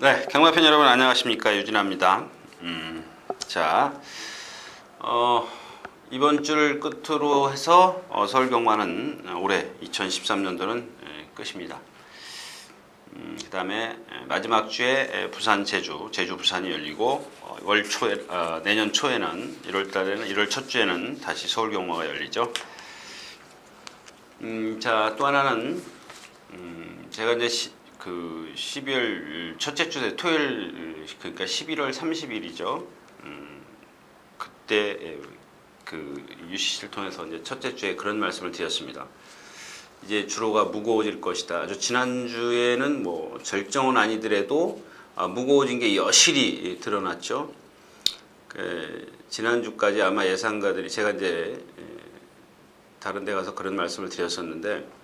네, 경마팬 여러분 안녕하십니까, 유진아입니다. 자, 이번 주를 끝으로 해서 서울 경마는 올해 2013년도는 끝입니다. 그 다음에 마지막 주에 부산, 제주 부산이 열리고 월 초에 내년 초에는 1월 달에는 1월 첫 주에는 다시 서울 경마가 열리죠. 자, 또 하나는 제가 이제 그 12월 첫째 주 토요일, 그러니까 11월 30일이죠. 그때 그 UCC를 통해서 이제 첫째 주에 그런 말씀을 드렸습니다. 이제 주로가 무거워질 것이다. 아주 지난주에는 뭐 절정은 아니더라도 무거워진 게 여실히 드러났죠. 지난주까지 아마 예상가들이, 제가 이제 다른 데 가서 그런 말씀을 드렸었는데,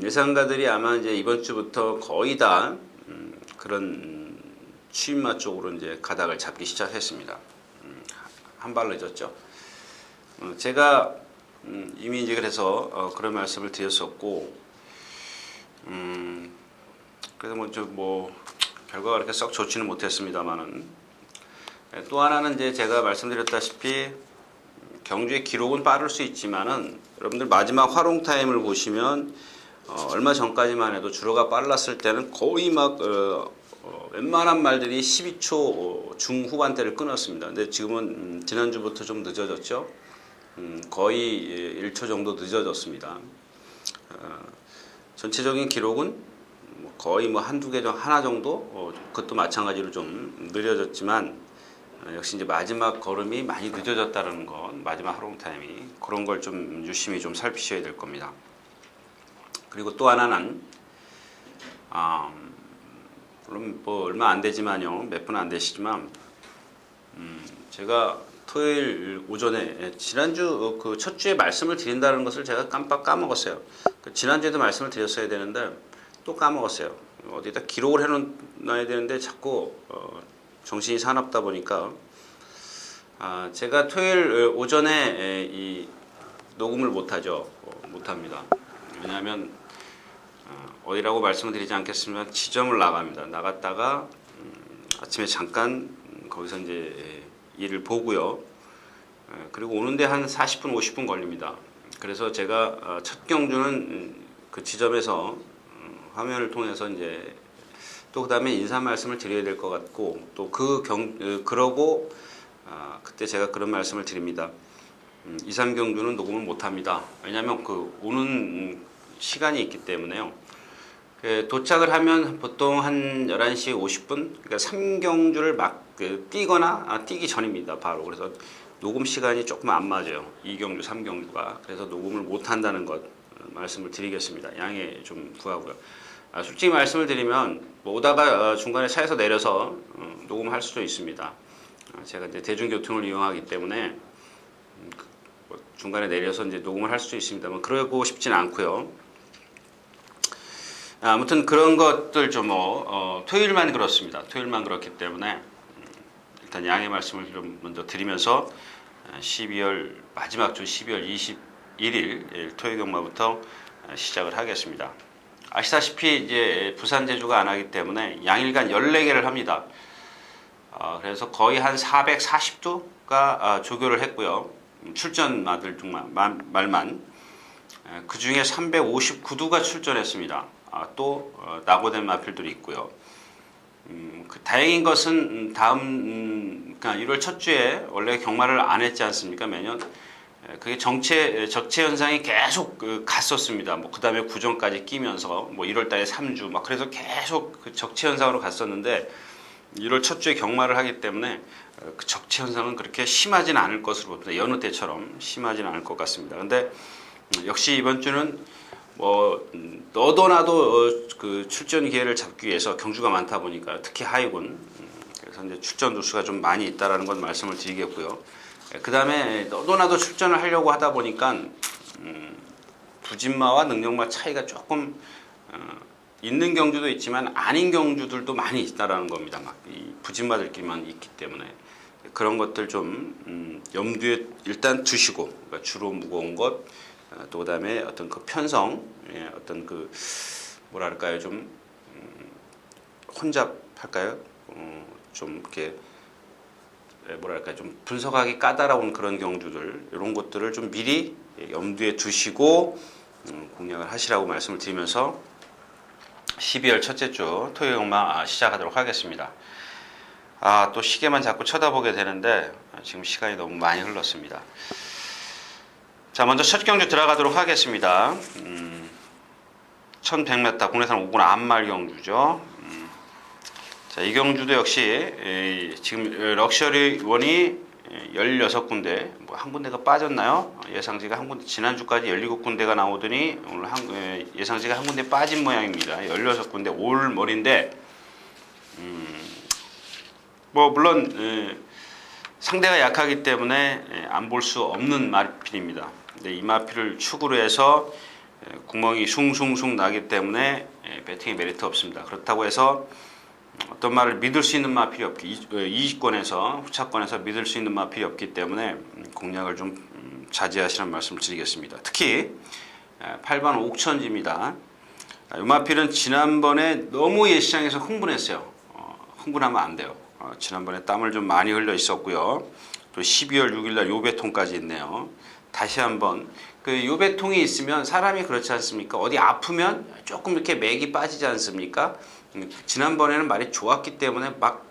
예상가들이 아마 이제 이번 주부터 거의 다 그런 취임마 쪽으로 이제 가닥을 잡기 시작했습니다. 한 발 늦었죠. 제가 이미 이제 그래서 그런 말씀을 드렸었고, 그래서 뭐 결과가 그렇게 썩 좋지는 못했습니다만은, 또 하나는 이제 제가 말씀드렸다시피 경주의 기록은 빠를 수 있지만은, 여러분들 마지막 활용 타임을 보시면 얼마 전까지만 해도 주로가 빨랐을 때는 거의 막 웬만한 말들이 12초 중후반대를 끊었습니다. 근데 지금은 지난주부터 좀 늦어졌죠. 거의 1초 정도 늦어졌습니다. 전체적인 기록은 거의 뭐 한두 개 정도, 하나 정도, 그것도 마찬가지로 좀 느려졌지만, 역시 이제 마지막 걸음이 많이 늦어졌다는 건, 마지막 활용 타임이, 그런 걸 좀 유심히 좀 살피셔야 될 겁니다. 그리고 또 하나는, 물론 뭐 얼마 안 되지만요, 몇 분 안 되시지만, 제가 토요일 오전에 지난주 그 첫 주에 말씀을 드린다는 것을 제가 깜빡 까먹었어요. 지난주에도 말씀을 드렸어야 되는데 또 까먹었어요. 어디다 기록을 해놓아야 되는데 자꾸 정신이 사납다 보니까, 제가 토요일 오전에 이 녹음을 못하죠. 못합니다. 왜냐하면 어디라고 말씀을 드리지 않겠지만 지점을 나갑니다. 나갔다가 아침에 잠깐 거기서 이제 일을 보고요. 그리고 오는데 한 40분, 50분 걸립니다. 그래서 제가 첫 경주는 그 지점에서 화면을 통해서 이제 또 그다음에 인사 말씀을 드려야 될 것 같고, 또 그러고 그때 제가 그런 말씀을 드립니다. 2, 3경주는 녹음을 못 합니다. 왜냐하면 그 오는 시간이 있기 때문에요. 도착을 하면 보통 한 11시 50분, 그러니까 3경주를 막 뛰거나 뛰기 전입니다. 바로. 그래서 녹음 시간이 조금 안 맞아요. 2경주, 3경주가. 그래서 녹음을 못 한다는 것 말씀을 드리겠습니다. 양해 좀 구하고요. 솔직히 말씀을 드리면 뭐 오다가 중간에 차에서 내려서 녹음할 수도 있습니다. 제가 이제 대중교통을 이용하기 때문에 중간에 내려서 이제 녹음을 할 수도 있습니다만, 그러고 싶진 않고요. 아무튼 그런 것들 좀 토요일만 그렇습니다. 토요일만 그렇기 때문에 일단 양해 말씀을 좀 먼저 드리면서 12월 마지막 주 12월 21일 토요 경마부터 시작을 하겠습니다. 아시다시피 이제 부산 제주가 안 하기 때문에 양일간 14개를 합니다. 그래서 거의 한 440두가 조교를 했고요. 출전마들 말만 그 중에 359두가 출전했습니다. 또 낙오된 마필들이 있고요. 다행인 것은 그러니까 1월 첫 주에 원래 경마를 안 했지 않습니까, 매년. 그게 적체 현상이 계속 갔었습니다. 뭐 그다음에 구정까지 끼면서 뭐 1월 달에 3주 막, 그래서 계속 그 적체 현상으로 갔었는데, 1월 첫 주에 경마를 하기 때문에 그 적체 현상은 그렇게 심하진 않을 것으로 봅니다. 여느 때처럼 심하진 않을 것 같습니다. 근데 역시 이번 주는 뭐 너도 나도 그 출전 기회를 잡기 위해서 경주가 많다 보니까, 특히 하이군, 그래서 이제 출전 누수가 좀 많이 있다라는 건 말씀을 드리겠고요. 그 다음에 너도 나도 출전을 하려고 하다 보니까 부진마와 능력마 차이가 조금 있는 경주도 있지만 아닌 경주들도 많이 있다라는 겁니다. 막 이 부진마들끼리만 있기 때문에 그런 것들 좀 염두에 일단 두시고, 그러니까 주로 무거운 것, 또 그다음에 어떤 그 편성, 어떤 그 뭐랄까요, 좀 혼잡할까요? 좀 이렇게 뭐랄까 좀 분석하기 까다로운 그런 경주들 이런 것들을 좀 미리 염두에 두시고 공략을 하시라고 말씀을 드리면서 12월 첫째 주 토요일 경마 시작하도록 하겠습니다. 또 시계만 자꾸 쳐다보게 되는데 지금 시간이 너무 많이 흘렀습니다. 자, 먼저 첫 경주 들어가도록 하겠습니다. 1100m 국내산 5군 암말 경주죠. 자, 이 경주도 역시 지금 럭셔리 원이 16군데, 뭐 한 군데가 빠졌나요? 예상지가 한 군데, 지난주까지 17군데가 나오더니 오늘 예상지가 한 군데 빠진 모양입니다. 16군데 올머리인데, 뭐 물론 상대가 약하기 때문에 안 볼 수 없는 마필입니다. 근데 이 마필을 축으로 해서 구멍이 숭숭숭 나기 때문에 배팅에 메리트 없습니다. 그렇다고 해서 어떤 말을 믿을 수 있는 마필이 없기, 20권에서 후차권에서 믿을 수 있는 마필이 없기 때문에 공략을 좀 자제하시라는 말씀을 드리겠습니다. 특히 8번 옥천지입니다. 이 마필은 지난번에 너무 예시장에서 흥분했어요. 흥분하면 안 돼요. 지난번에 땀을 좀 많이 흘려 있었고요. 또 12월 6일날 요배통까지 있네요. 다시 한번 그 요배통이 있으면 사람이 그렇지 않습니까? 어디 아프면 조금 이렇게 맥이 빠지지 않습니까? 지난번에는 말이 좋았기 때문에 막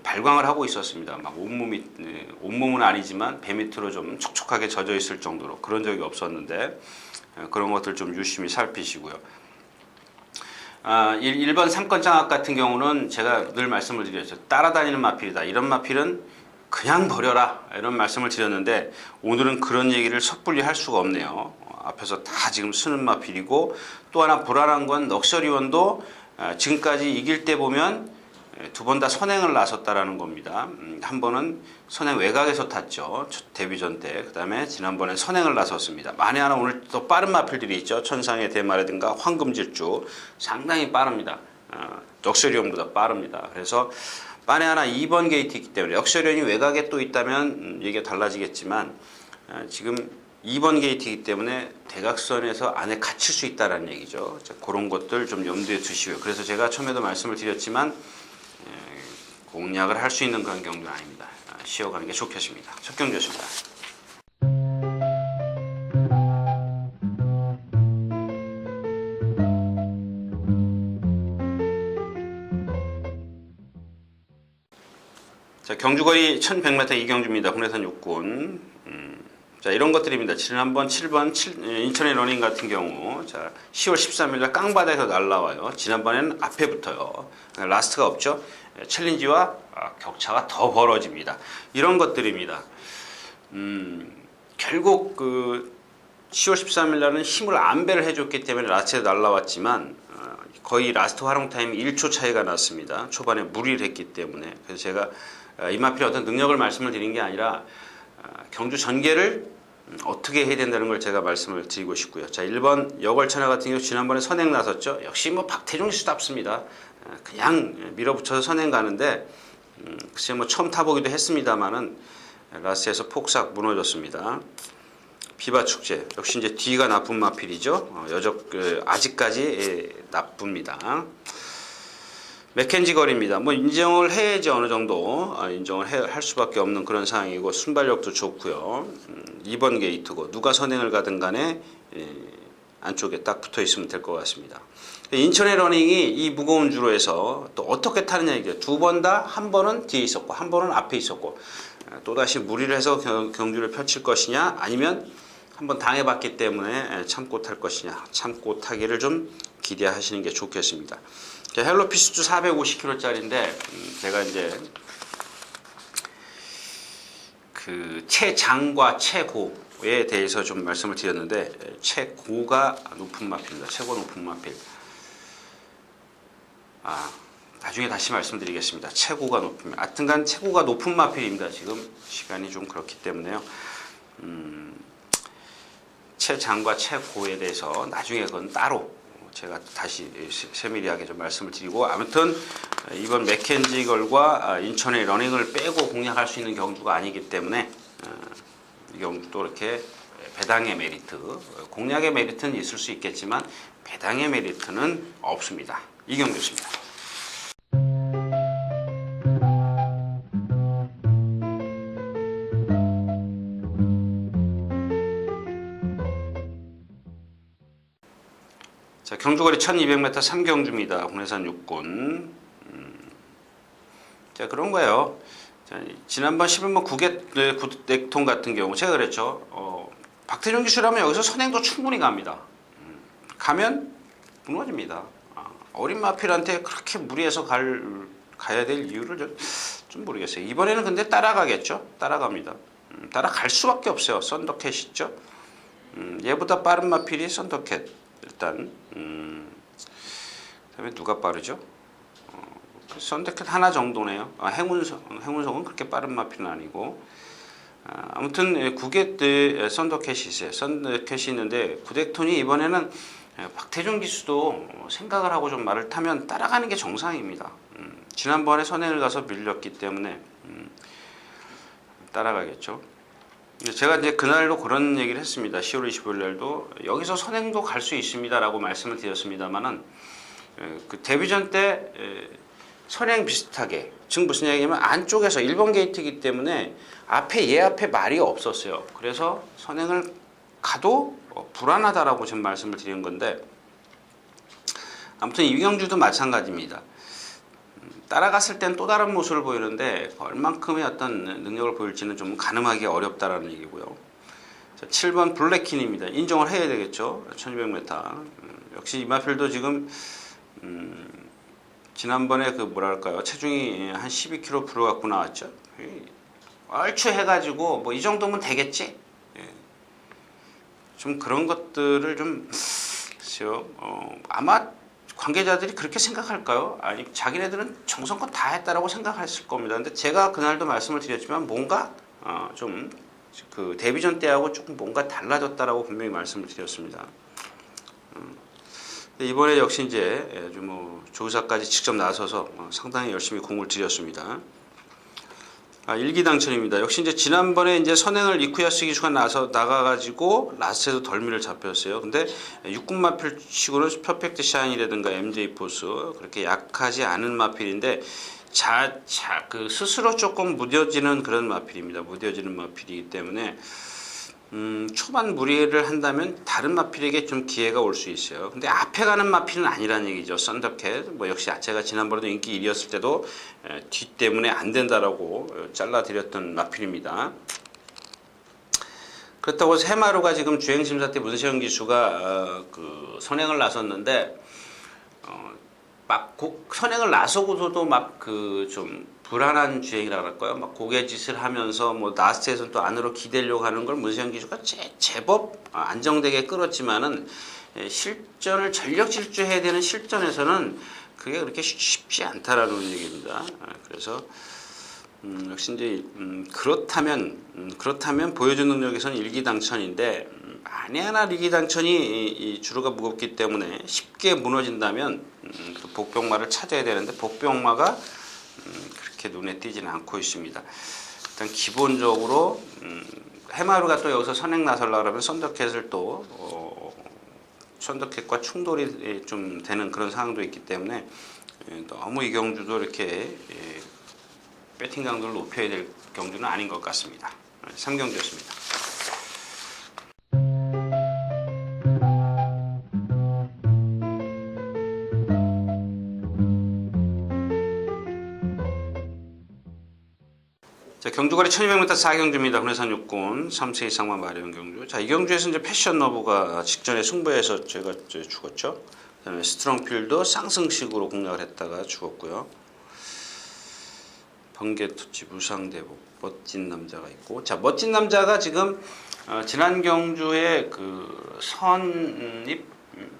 발광을 하고 있었습니다. 막 온몸은 아니지만 배 밑으로 좀 촉촉하게 젖어 있을 정도로 그런 적이 없었는데 그런 것들 좀 유심히 살피시고요. 1번 3권 장악 같은 경우는 제가 늘 말씀을 드렸죠. 따라다니는 마필이다. 이런 마필은 그냥 버려라. 이런 말씀을 드렸는데 오늘은 그런 얘기를 섣불리 할 수가 없네요. 앞에서 다 지금 쓰는 마필이고 또 하나 불안한 건 럭셔리원도 지금까지 이길 때 보면 두 번 다 선행을 나섰다라는 겁니다. 한 번은 선행 외곽에서 탔죠. 데뷔전 때. 그 다음에 지난번에 선행을 나섰습니다. 만에 하나 오늘 또 빠른 마필들이 있죠. 천상의 대마라든가 황금질주. 상당히 빠릅니다. 럭셔리온보다 빠릅니다. 그래서 만에 하나 2번 게이트 있기 때문에 럭셔리온이 외곽에 또 있다면 얘기가 달라지겠지만 지금 2번 게이트이기 때문에 대각선에서 안에 갇힐 수 있다는 얘기죠. 자, 그런 것들 좀 염두에 두시고요. 그래서 제가 처음에도 말씀을 드렸지만 공략을 할 수 있는 그런 경주는 아닙니다. 쉬어가는 게 좋겠습니다. 첫 경주였습니다. 자, 경주거리 1100m 이경주입니다. 국내산 6군. 자, 이런 것들입니다. 지난번 7번 인천의 러닝 같은 경우 자 10월 13일날 깡바닥에서 날라와요. 지난번에는 앞에 붙어요. 라스트가 없죠. 챌린지와 격차가 더 벌어집니다. 이런 것들입니다. 결국 그 10월 13일날은 힘을 안배를 해줬기 때문에 라스트에 날라왔지만 거의 라스트 활용 타임이 1초 차이가 났습니다. 초반에 무리를 했기 때문에. 그래서 제가 이 마필의 어떤 능력을 말씀을 드린 게 아니라 경주 전개를 어떻게 해야 된다는 걸 제가 말씀을 드리고 싶고요. 자, 1번 여걸천하 같은 경우 지난번에 선행 나섰죠. 역시 뭐 박태종 씨답습니다. 그냥 밀어붙여서 선행 가는데 글쎄 뭐 처음 타보기도 했습니다만은 라스에서 폭삭 무너졌습니다. 비바축제 역시 이제 뒤가 나쁜 마필이죠. 아직까지 나쁩니다. 맥켄지 거리입니다. 뭐 인정을 해야지 어느 정도 인정을 할 수밖에 없는 그런 상황이고 순발력도 좋고요. 2번 게이트고 누가 선행을 가든 간에 안쪽에 딱 붙어 있으면 될 것 같습니다. 인천의 러닝이 이 무거운 주로 해서 또 어떻게 타느냐 이게 두 번 다 한 번은 뒤에 있었고 한 번은 앞에 있었고 또다시 무리를 해서 경주를 펼칠 것이냐 아니면 한번 당해봤기 때문에 참고 탈 것이냐 참고 타기를 좀 기대하시는 게 좋겠습니다. 자, 헬로피스주 450kg짜리인데 제가 이제 그 최장과 최고에 대해서 좀 말씀을 드렸는데 최고가 높은 마필입니다. 최고 높은 마필. 나중에 다시 말씀드리겠습니다. 최고가 높은 하여튼간 최고가 높은 마필입니다. 지금 시간이 좀 그렇기 때문에요. 최장과 최고에 대해서 나중에 그건 따로 제가 다시 세밀하게 좀 말씀을 드리고 아무튼 이번 맥켄지 걸과 인천의 러닝을 빼고 공략할 수 있는 경주가 아니기 때문에 이 경주도 이렇게 배당의 메리트, 공략의 메리트는 있을 수 있겠지만 배당의 메리트는 없습니다. 이 경주였습니다. 경주거리 1200m 3경주입니다. 국내산 육군. 자, 그런 거예요. 자, 지난번 11번 구객통 같은 경우 제가 그랬죠. 박태준 기수라면 여기서 선행도 충분히 갑니다. 가면 무너집니다. 어린 마필한테 그렇게 무리해서 가야 될 이유를 좀 모르겠어요. 이번에는 근데 따라가겠죠. 따라갑니다. 따라갈 수밖에 없어요. 썬더캣 있죠. 얘보다 빠른 마필이 썬더캣. 일단 그다음에 누가 빠르죠? 썬더캣 하나 정도네요. 행운성은 그렇게 빠른 마필은 아니고. 아무튼 구객 썬더캣이 있어요. 썬더캣이 있는데 구덱톤이 이번에는 박태준 기수도 생각을 하고 좀 말을 타면 따라가는 게 정상입니다. 지난번에 선행을 가서 밀렸기 때문에 따라가겠죠. 제가 이제 그날도 그런 얘기를 했습니다. 10월 25일 날도 여기서 선행도 갈 수 있습니다라고 말씀을 드렸습니다만은 그 데뷔전 때 선행 비슷하게 지금 무슨 얘기냐면 안쪽에서 1번 게이트이기 때문에 얘 앞에 말이 없었어요. 그래서 선행을 가도 불안하다라고 지금 말씀을 드리는 건데 아무튼 이경주도 마찬가지입니다. 따라갔을 땐 또 다른 모습을 보이는데 얼만큼의 어떤 능력을 보일지는 좀 가늠하기 어렵다라는 얘기고요. 자, 7번 블랙킨입니다. 인정을 해야 되겠죠. 1200m. 역시 이 마필도 지금 지난번에 그 뭐랄까요 체중이 한 12kg 불어갖고 나왔죠. 얼추 해가지고 뭐 이 정도면 되겠지. 좀 그런 것들을 좀 아마 관계자들이 그렇게 생각할까요? 아니 자기네들은 정성껏 다 했다라고 생각했을 겁니다. 근데 제가 그날도 말씀을 드렸지만 뭔가 좀 그 데뷔전 때하고 조금 뭔가 달라졌다라고 분명히 말씀을 드렸습니다. 이번에 역시 이제 뭐 조사까지 직접 나서서 상당히 열심히 공을 들였습니다. 일기당천입니다. 역시 이제 지난번에 이제 선행을 이쿠야스 기수가 나가가지고 라스트에서 덜미를 잡혔어요. 근데 육군 마필 치고는 퍼펙트 샤인이라든가 MJ 포스 그렇게 약하지 않은 마필인데 그 스스로 조금 무뎌지는 그런 마필입니다. 무뎌지는 마필이기 때문에 초반 무리를 한다면 다른 마필에게 좀 기회가 올 수 있어요. 근데 앞에 가는 마필은 아니라는 얘기죠. 썬더캣 뭐 역시 제가 지난번에도 인기 1위였을 때도 뒤 때문에 안 된다라고 잘라드렸던 마필입니다. 그렇다고 해서 해마루가 지금 주행심사 때 문세영 기수가 그 선행을 나섰는데 선행을 나서고서도 막 그 좀 불안한 주행이라 그럴까요? 막 고개짓을 하면서 뭐 라스트에서 또 안으로 기대려고 하는 걸 문세영 기수가 제법 안정되게 끌었지만은 실전을 전력 질주해야 되는 실전에서는 그게 그렇게 쉽지 않다라는 얘기입니다. 그래서 역시 이제 그렇다면 보여준 능력에서는 일기당천인데 만약에 일기당천이 이 주로가 무겁기 때문에 쉽게 무너진다면 그 복병마를 찾아야 되는데 복병마가 그렇게 눈에 띄지는 않고 있습니다. 일단 기본적으로 해마루가 또 여기서 선행 나설라 그러면 썬더캣을 또 썬더캣과 충돌이 좀 되는 그런 상황도 있기 때문에 너무 이 경주도 이렇게 배팅 강도를 높여야 될 경주는 아닌 것 같습니다. 3경주였습니다. 자, 경주거리 1200m 4경주입니다. 국내산 육군 3세 이상만 마련 경주. 자, 이 경주에서 이제 패션 러브가 직전에 승부해서 제가 죽었죠. 그다음에 스트롱필드 쌍승식으로 공략을 했다가 죽었고요. 번개투치 무상대복 멋진 남자가 있고, 자, 멋진 남자가 지금 지난 경주에 그 선입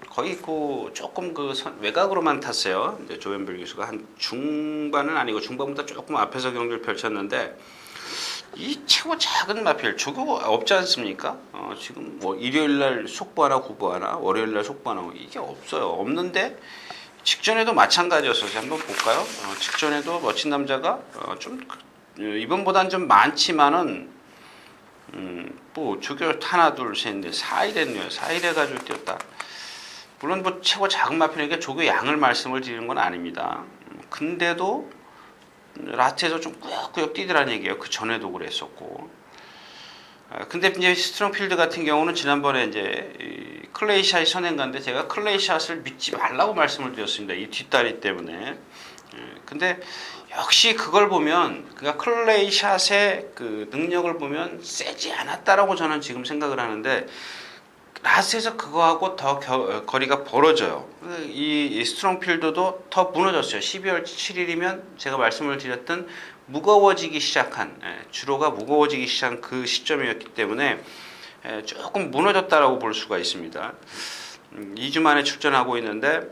거의 그 조금 그 외곽으로만 탔어요. 이제 조현별 기수가 한 중반은 아니고 중반보다 조금 앞에서 경주를 펼쳤는데 이 최고 작은 마필 저거 없지 않습니까? 지금 뭐 일요일날 속보 하나 구보 하나 월요일날 속보 하나 이게 없어요. 없는데 직전에도 마찬가지였어요. 한번 볼까요? 직전에도 멋진 남자가 좀 이번보다는 좀 많지만은 뭐 저기 하나 둘 셋 넷 4일 했네요. 4일 해가지고 뛰었다. 물론 뭐 최고 작은 마필에게 조교 양을 말씀을 드리는 건 아닙니다. 근데도 라스트에서 좀 꾸역꾸역 뛰더라는 얘기예요. 그 전에도 그랬었고. 근데 이제 스트롱필드 같은 경우는 지난번에 이제 이 클레이 샷이 선행가인데 제가 클레이 샷을 믿지 말라고 말씀을 드렸습니다. 이 뒷다리 때문에. 근데 역시 그걸 보면 그러니까 클레이 샷의 그 능력을 보면 세지 않았다라고 저는 지금 생각을 하는데 라스에서 그거하고 더 거리가 벌어져요. 이 스트롱필드도 더 무너졌어요. 12월 7일이면 제가 말씀을 드렸던 무거워지기 시작한 주로가 무거워지기 시작한 그 시점이었기 때문에 조금 무너졌다라고 볼 수가 있습니다. 2주 만에 출전하고 있는데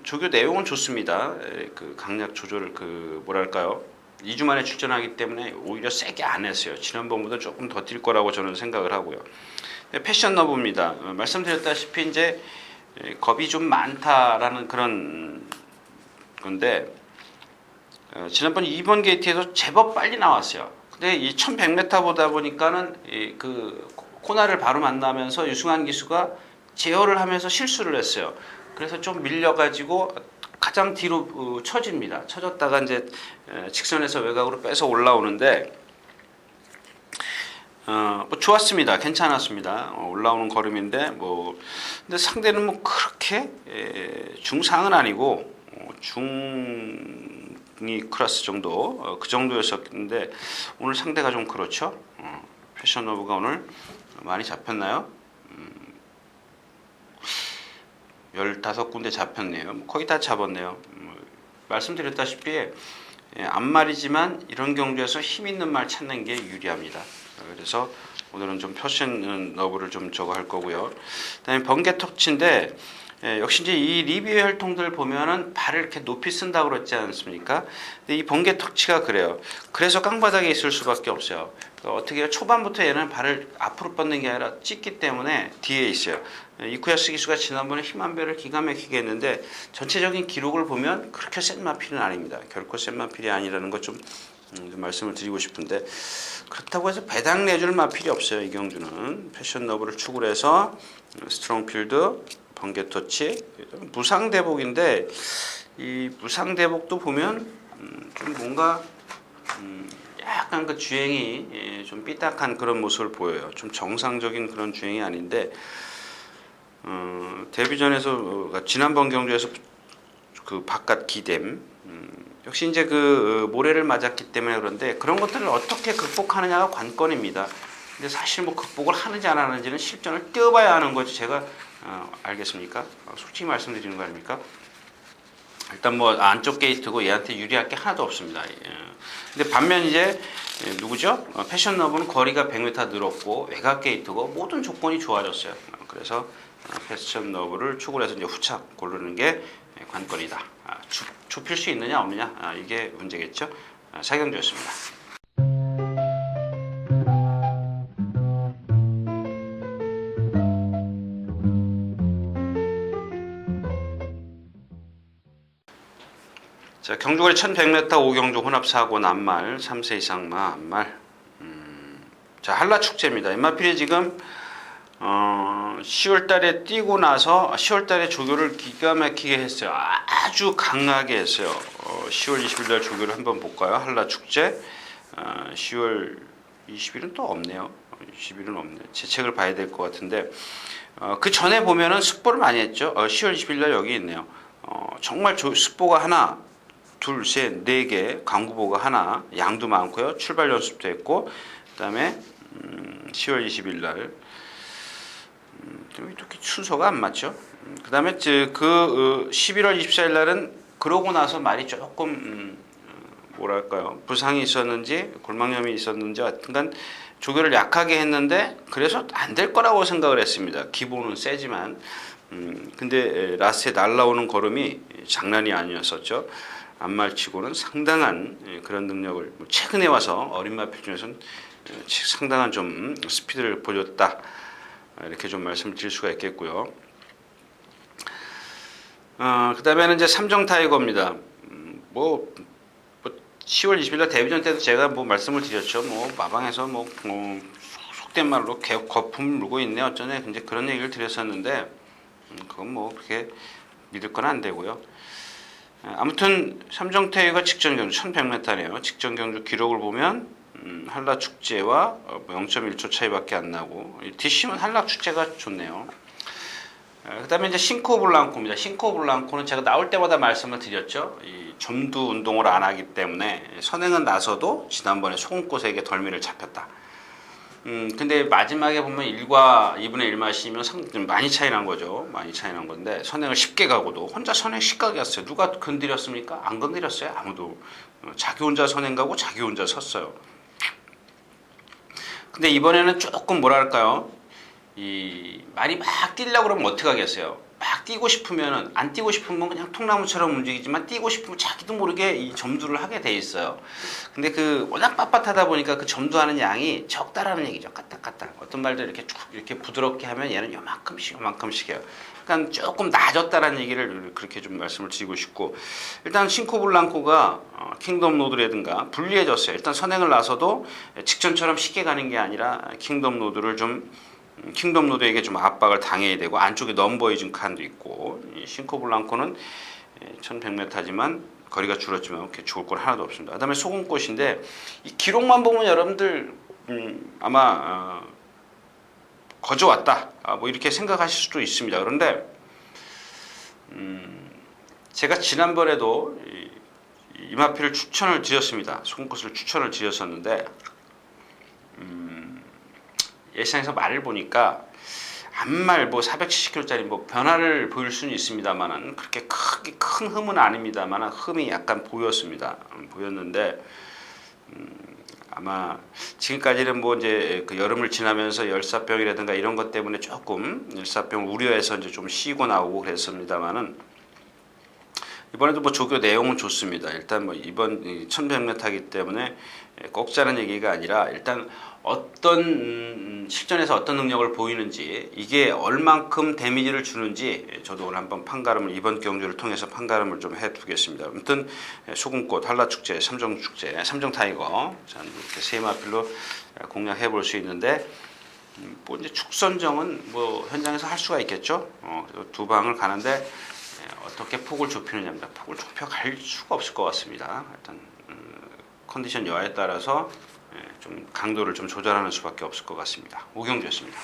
조교 내용은 좋습니다. 그 강약 조절을 그 뭐랄까요? 2주 만에 출전하기 때문에 오히려 세게 안 했어요. 지난번보다 조금 더 뛸 거라고 저는 생각을 하고요. 패션 러브입니다. 말씀드렸다시피 이제 겁이 좀 많다라는 그런 건데 지난번 2번 게이트에서 제법 빨리 나왔어요. 근데 이 1100m 보다 보니까는 그 코너를 바로 만나면서 유승환 기수가 제어를 하면서 실수를 했어요. 그래서 좀 밀려가지고 가장 뒤로 쳐집니다. 쳐졌다가 이제 직선에서 외곽으로 빼서 올라오는데 뭐 좋았습니다. 괜찮았습니다. 올라오는 걸음인데 뭐 근데 상대는 뭐 그렇게 중상은 아니고 중위 클래스 정도 그 정도였었는데 오늘 상대가 좀 그렇죠. 패션 러브가 오늘 많이 잡혔나요? 15군데 잡혔네요. 거의 다 잡았네요. 말씀드렸다시피 앞말이지만 이런 경주에서 힘 있는 말 찾는 게 유리합니다. 그래서 오늘은 좀 패션 러브를 좀 저거 할 거고요. 그다음에 번개 터치인데 역시 이제 이 리뷰 혈통들 보면은 발을 이렇게 높이 쓴다고 그랬지 않습니까? 근데 이 번개 터치가 그래요. 그래서 깡바닥에 있을 수밖에 없어요. 그러니까 어떻게 해요? 초반부터 얘는 발을 앞으로 뻗는 게 아니라 찢기 때문에 뒤에 있어요. 이쿠야스 기수가 지난번에 힘한 배를 기가 막히게 했는데 전체적인 기록을 보면 그렇게 센 마필은 아닙니다. 결코 센 마필이 아니라는 거 좀 말씀을 드리고 싶은데 그렇다고 해서 배당 내줄 마필이 없어요. 이 경주는 패션 러브를 축으로 해서 스트롱필드 번개 터치 무상 대복인데 이 무상 대복도 보면 좀 뭔가 약간 그 주행이 좀 삐딱한 그런 모습을 보여요. 좀 정상적인 그런 주행이 아닌데 데뷔전에서 지난번 경주에서 그 바깥 기댐 역시 이제 그 모래를 맞았기 때문에 그런데 그런 것들을 어떻게 극복하느냐가 관건입니다. 근데 사실 뭐 극복을 하는지 안 하는지는 실전을 뛰어봐야 하는 거지 제가 알겠습니까? 솔직히 말씀드리는 거 아닙니까? 일단 뭐 안쪽 게이트고 얘한테 유리할 게 하나도 없습니다. 근데 반면 이제 누구죠? 패션 러브는 거리가 100m 늘었고 외곽 게이트고 모든 조건이 좋아졌어요. 그래서 패션 러브를 축을 해서 이제 후착 고르는 게 관건이다. 좁힐 수 있느냐 없느냐 이게 문제겠죠. 사경주였습니다. 자, 경주거리 1100m 5경주 혼합사고 낱말 3세 이상 마 앞말 자 한라축제입니다. 엠마필이 지금 10월달에 뛰고 나서 10월달에 조교를 기가 막히게 했어요. 아주 강하게 했어요. 10월 20일날 조교를 한번 볼까요? 한라축제 10월 20일은 또 없네요. 20일은 없네. 제 책을 봐야 될 것 같은데 그 전에 보면은 습보를 많이 했죠. 10월 20일날 여기 있네요. 정말 습보가 하나 둘, 셋, 네 개, 강구보가 하나, 양도 많고요. 출발 연습도 했고, 그 다음에 10월 20일 날 이렇게 순서가 안 맞죠. 그 다음에 그 11월 24일 날은 그러고 나서 말이 조금 뭐랄까요 부상이 있었는지 골망염이 있었는지 하여튼간 조교를 약하게 했는데 그래서 안 될 거라고 생각을 했습니다. 기본은 세지만 근데 라스에 날라오는 걸음이 장난이 아니었었죠. 앞말치고는 상당한 그런 능력을 최근에 와서 어린 마필 중에서는 상당한 좀 스피드를 보여줬다 이렇게 좀 말씀을 드릴 수가 있겠고요. 그 다음에는 이제 삼정 타이거입니다. 뭐 10월 20일날 데뷔전 때도 제가 뭐 말씀을 드렸죠. 뭐 마방에서 뭐 속된 말로 거품을 물고 있네 어쩌네 이제 그런 얘기를 드렸었는데 그건 뭐 그렇게 믿을 건 안 되고요. 아무튼 삼정태유가 직전 경주 1100m네요. 직전 경주 기록을 보면 한라 축제와 0.1초 차이밖에 안 나고 뒷심은 한라 축제가 좋네요. 그다음에 이제 싱코블랑코입니다. 싱코블랑코는 제가 나올 때마다 말씀을 드렸죠. 이 점두 운동을 안 하기 때문에 선행은 나서도 지난번에 소금꽃에게 덜미를 잡혔다. 근데 마지막에 보면 1과 2분의 1 마시면 많이 차이 난 거죠. 많이 차이 난 건데 선행을 쉽게 가고도 혼자 선행 쉽게 갔어요. 누가 건드렸습니까? 안 건드렸어요. 아무도. 자기 혼자 선행 가고 자기 혼자 섰어요. 근데 이번에는 조금 뭐랄까요? 이 말이 막 뛰려고 그러면 어떻게 하겠어요? 막 뛰고 싶으면은 안 뛰고 싶으면 그냥 통나무처럼 움직이지만 뛰고 싶으면 자기도 모르게 이 점두를 하게 돼 있어요. 근데 그 워낙 빳빳하다 보니까 그 점두하는 양이 적다라는 얘기죠. 까딱까딱. 어떤 말들 이렇게 쭉 이렇게 부드럽게 하면 얘는 요만큼씩 해요. 그러니까 조금 낮았다라는 얘기를 그렇게 좀 말씀을 드리고 싶고, 일단 싱코블랑코가 킹덤 로드라든가 불리해졌어요. 일단 선행을 나서도 직전처럼 쉽게 가는 게 아니라 킹덤 로드에게 좀 압박을 당해야 되고, 안쪽에 넘버이징 칸도 있고, 싱코블랑코는 1100m지만 거리가 줄었지만 그렇게 죽을 건 하나도 없습니다. 그다음에 소금꽃인데 이 기록만 보면 여러분들 아마 거저 왔다 뭐 이렇게 생각하실 수도 있습니다. 그런데 제가 지난번에도 이마피를 추천을 드렸습니다. 소금꽃을 추천을 드렸었는데 예상에서 말을 보니까 앞말 뭐 470kg짜리 뭐 변화를 보일 수는 있습니다만은 그렇게 크게 큰 흠은 아닙니다만은 흠이 약간 보였는데 아마 지금까지는 뭐 이제 그 여름을 지나면서 열사병이라든가 이런 것 때문에 조금 열사병 우려해서 이제 좀 쉬고 나오고 그랬습니다만은 이번에도 뭐 조교 내용은 좋습니다. 일단 뭐 이번 1100m이기 때문에 꼭 짜는 얘기가 아니라 일단 어떤 실전에서 어떤 능력을 보이는지 이게 얼만큼 데미지를 주는지 저도 오늘 한번 판가름을 이번 경주를 통해서 판가름을 좀 해두겠습니다. 아무튼 소금꽃, 한라축제, 삼정축제, 삼정타이거 이렇게 세 마필로 공략해 볼 수 있는데 뭐 이제 축선정은 뭐 현장에서 할 수가 있겠죠. 두 방을 가는데 어떻게 폭을 좁히느냐입니다. 폭을 좁혀 갈 수가 없을 것 같습니다. 일단 컨디션 여하에 따라서 좀 강도를 좀 조절하는 수밖에 없을 것 같습니다. 오경주였습니다.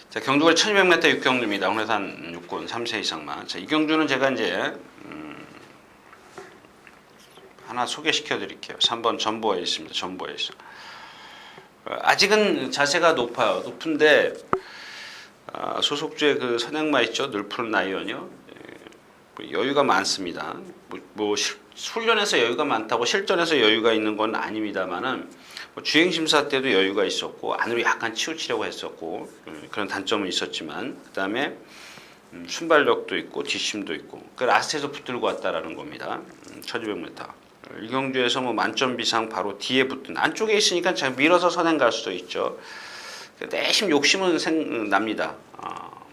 자, 경주가 1200m 육경주입니다. 홍해산 6군 3세 이상만. 자, 이 경주는 제가 이제 하나 소개시켜 드릴게요. 3번 전보에 있습니다. 전보에 있어. 아직은 자세가 높아요. 높은데 소속주의 그 선행마 있죠. 늘푸른 나이언이요. 여유가 많습니다. 뭐 훈련에서 여유가 많다고 실전에서 여유가 있는 건 아닙니다만은 뭐 주행 심사 때도 여유가 있었고 안으로 약간 치우치려고 했었고 그런 단점은 있었지만 그다음에 순발력도 있고 뒷심도 있고 그 라스트에서 붙들고 왔다라는 겁니다. 1200m. 이 경주에서 뭐 만점 비상 바로 뒤에 붙든 안쪽에 있으니까 잘 밀어서 선행 갈 수도 있죠. 내심 욕심은 납니다.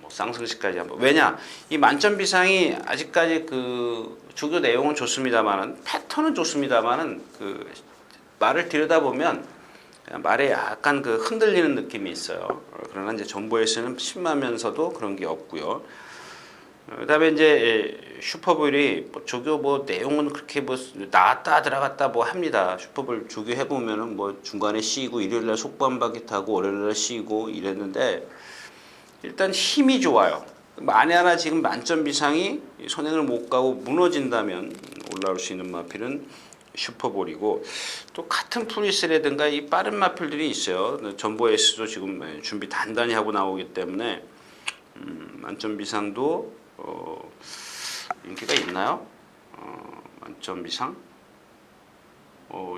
뭐 쌍승시까지 한번. 왜냐 이 만점 비상이 아직까지 그 조교 내용은 좋습니다만은 패턴은 좋습니다만은 그 말을 들여다보면 말에 약간 그 흔들리는 느낌이 있어요. 그러나 이제 정보에서는 심하면서도 그런 게 없고요. 그다음에 이제 슈퍼볼이 뭐 조교 뭐 내용은 그렇게 뭐 나왔다 들어갔다 뭐 합니다. 슈퍼볼 조교해 보면은 뭐 중간에 쉬고 일요일날 속보 한 바퀴 타고 월요일날 쉬고 이랬는데 일단 힘이 좋아요. 만에 하나 지금 만점 비상이 선행을 못 가고 무너진다면 올라올 수 있는 마필은 슈퍼볼이고 또 같은 프리스라든가 이 빠른 마필들이 있어요. 전보 S도 지금 준비 단단히 하고 나오기 때문에 만점 비상도 인기가 있나요? 만점 비상?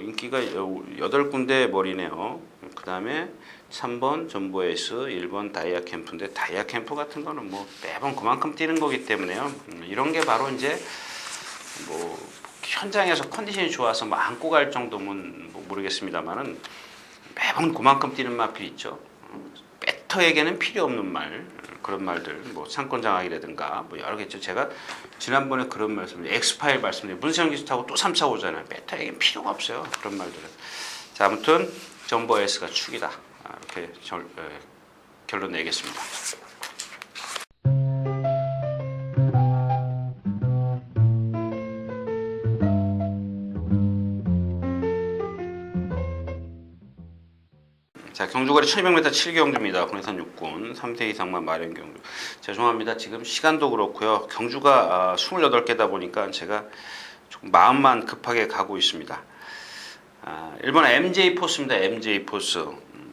인기가 8군데 머리네요. 그 다음에 3번 전보 S, 1번 다이아 캠프인데 다이아 캠프 같은 거는 뭐 매번 그만큼 뛰는 거기 때문에요. 이런 게 바로 이제 뭐 현장에서 컨디션이 좋아서 뭐 안고 갈 정도면 뭐 모르겠습니다만은 매번 그만큼 뛰는 마필이 있죠. 배터에게는 필요 없는 말 그런 말들 뭐 상권 장악이라든가 뭐 여러 개 있죠. 제가 지난번에 그런 말씀 엑스파일 말씀드린 문세영 기수 타고 또 3차 오잖아요. 배터에게는 필요가 없어요. 그런 말들은. 자 아무튼 전보 S가 축이다. 이렇게 결론 내겠습니다. 자, 경주거리 1200m 7경주입니다. 군의선 육군 3세 이상만 마련 경주. 죄송합니다. 지금 시간도 그렇고요. 경주가 28개다 보니까 제가 조금 마음만 급하게 가고 있습니다. 일본 MJ 포스입니다. MJ 포스.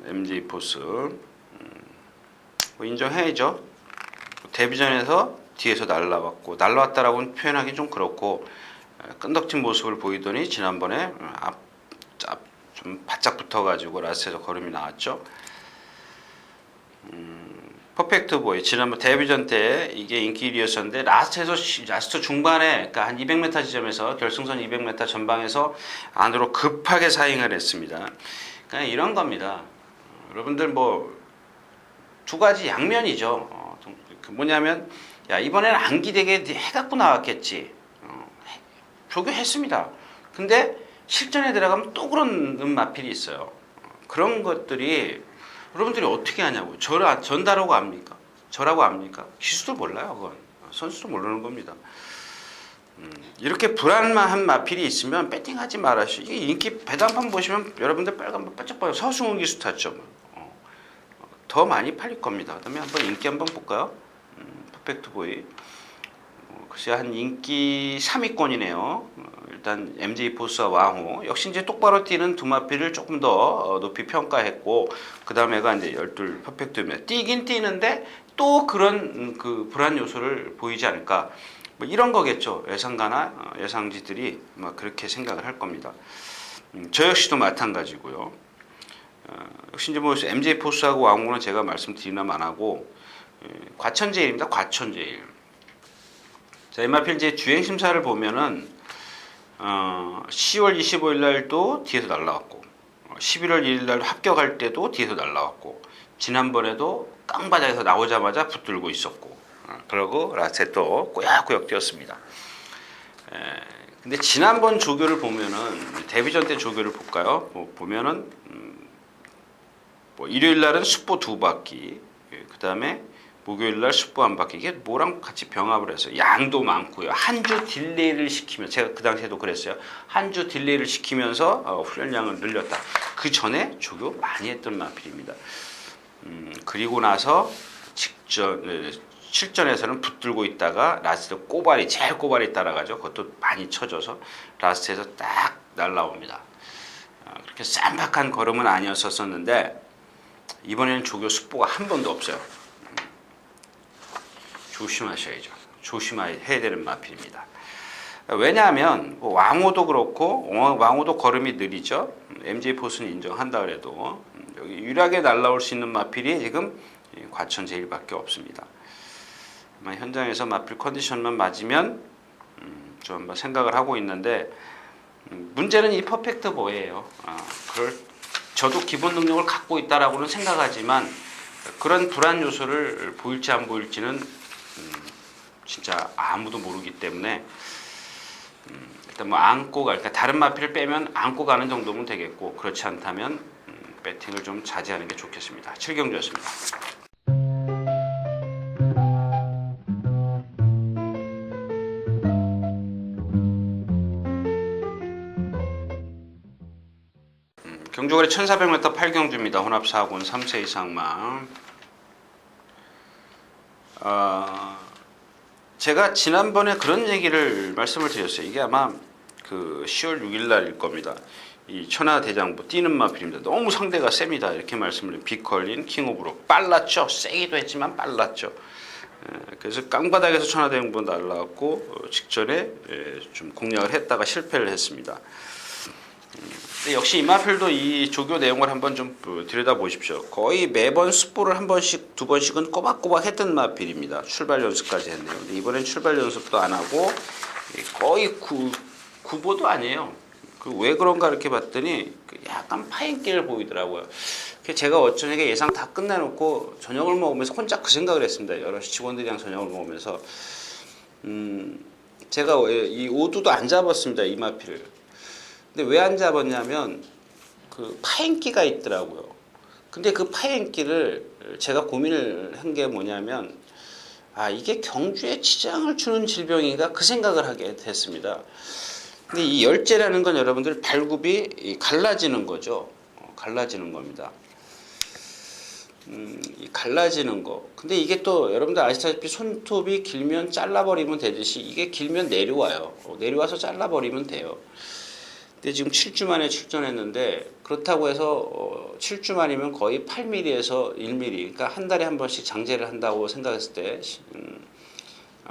MJ 포스. 뭐 인정해야죠. 데뷔전에서 뒤에서 날라왔고, 날라왔다라고는 표현하기 좀 그렇고, 끈덕진 모습을 보이더니 지난번에 좀 바짝 붙어가지고 라스트에서 걸음이 나왔죠. 퍼펙트 보이 지난번 데뷔전 때 이게 인기 1위였었는데 라스트 중반에 그러니까 한 200m 지점에서 결승선 200m 전방에서 안으로 급하게 사행을 했습니다. 그냥 이런 겁니다. 여러분들 뭐 두 가지 양면이죠. 뭐냐면 야 이번에는 안기되게 해갖고 나왔겠지. 조교했습니다. 근데 실전에 들어가면 또 그런 마필이 있어요. 그런 것들이 여러분들이 어떻게 하냐고. 전다라고 압니까? 저라고 압니까? 기수도 몰라요. 그건 선수도 모르는 겁니다. 이렇게 불안한 마필이 있으면 배팅하지 말아시오. 이게 인기 배당판 보시면 여러분들 빨간 반짝반짝 서승훈 기수 탔죠. 더 많이 팔릴 겁니다. 그다음에 한번 인기 한번 볼까요? 퍼펙트 보이. 글쎄 한 인기 3위권이네요. 일단 MJ 포스와 왕호 역시 이제 똑바로 뛰는 두 마필을 조금 더 높이 평가했고 그 다음에가 이제 12 퍼펙트입니다. 뛰긴 뛰는데 또 그런 그 불안 요소를 보이지 않을까 뭐 이런 거겠죠. 예상가나 예상지들이 막 그렇게 생각을 할 겁니다. 저 역시도 마찬가지고요. 역시 이제 뭐 MJ 포스하고 왕호는 제가 말씀드리나 안 하고 과천제일입니다. 과천제일. 자, 이 마필 이제 주행 심사를 보면은 10월 25일 날도 뒤에서 날라왔고 11월 1일 날 합격할 때도 뒤에서 날라왔고 지난번에도 깡바닥에서 나오자마자 붙들고 있었고 그러고 라스트에 또 꼬약꼬약 뛰었습니다. 근데 지난번 조교를 보면은 데뷔전 때 조교를 볼까요? 보면은 뭐 일요일 날은 숫보 2바퀴 그 다음에 목요일 날 숫보 한 바퀴 이게 뭐랑 같이 병합을 해서 양도 많고요. 한 주 딜레이를 시키면 제가 그 당시에도 그랬어요. 한 주 딜레이를 시키면서 훈련량을 늘렸다. 그 전에 조교 많이 했던 마필입니다. 그리고 나서 실전에서는 붙들고 있다가 라스트 제일 꼬발이 따라가죠. 그것도 많이 쳐져서 라스트에서 딱 날라옵니다. 그렇게 쌈박한 걸음은 아니었었는데 이번에는 조교 숫보가 한 번도 없어요. 조심하셔야죠. 조심해야 되는 마필입니다. 왜냐하면 왕호도 그렇고 왕호도 걸음이 느리죠. MJ 포스는 인정한다 그래도 여기 유일하게 날라올 수 있는 마필이 지금 과천 제일밖에 없습니다. 현장에서 마필 컨디션만 맞으면 좀 한번 생각을 하고 있는데 문제는 이 퍼펙트 보이예요. 저도 기본 능력을 갖고 있다라고는 생각하지만 그런 불안 요소를 보일지 안 보일지는 진짜 아무도 모르기 때문에 일단 뭐 안고 그러니까 다른 마필을 빼면 안고 가는 정도면 되겠고 그렇지 않다면 배팅을 좀 자제하는 게 좋겠습니다. 7경주였습니다. 경주거리 1400m 8경주입니다. 혼합 4군 3세 이상만. 제가 지난번에 그런 얘기를 말씀을 드렸어요. 이게 아마 그 10월 6일 날일 겁니다. 이 천하대장부 뛰는 마필입니다. 너무 상대가 셉니다. 이렇게 말씀을 비컬린 킹오브로 빨랐죠. 세기도 했지만 빨랐죠. 그래서 깡바닥에서 천하대장부 날라왔고 직전에 좀 공략을 했다가 실패를 했습니다. 역시 이 마필도 이 조교 내용을 한번 좀 들여다보십시오. 거의 매번 숫보를 한 번씩 두 번씩은 꼬박꼬박 했던 마필입니다. 출발 연습까지 했네요. 근데 이번엔 출발 연습도 안 하고 거의 구보도 아니에요. 왜 그런가 이렇게 봤더니 약간 파인기를 보이더라고요. 제가 어쩌니까 예상 다 끝내놓고 저녁을 먹으면서 혼자 그 생각을 했습니다. 여러 직원들이랑 저녁을 먹으면서 제가 이 오두도 안 잡았습니다. 이 마필을. 근데 왜 안 잡았냐면 그 파인기가 있더라고요. 근데 그 파행기를 제가 고민을 한 게 뭐냐면 이게 경주에 지장을 주는 질병인가 그 생각을 하게 됐습니다. 근데 이 열재라는 건 여러분들 발굽이 갈라지는 거죠. 갈라지는 겁니다. 이 갈라지는 거. 근데 이게 또 여러분들 아시다시피 손톱이 길면 잘라버리면 되듯이 이게 길면 내려와요. 내려와서 잘라버리면 돼요. 근데 지금 7주 만에 출전했는데 그렇다고 해서 7주 만이면 거의 8mm에서 1mm, 그러니까 한 달에 한 번씩 장제를 한다고 생각했을 때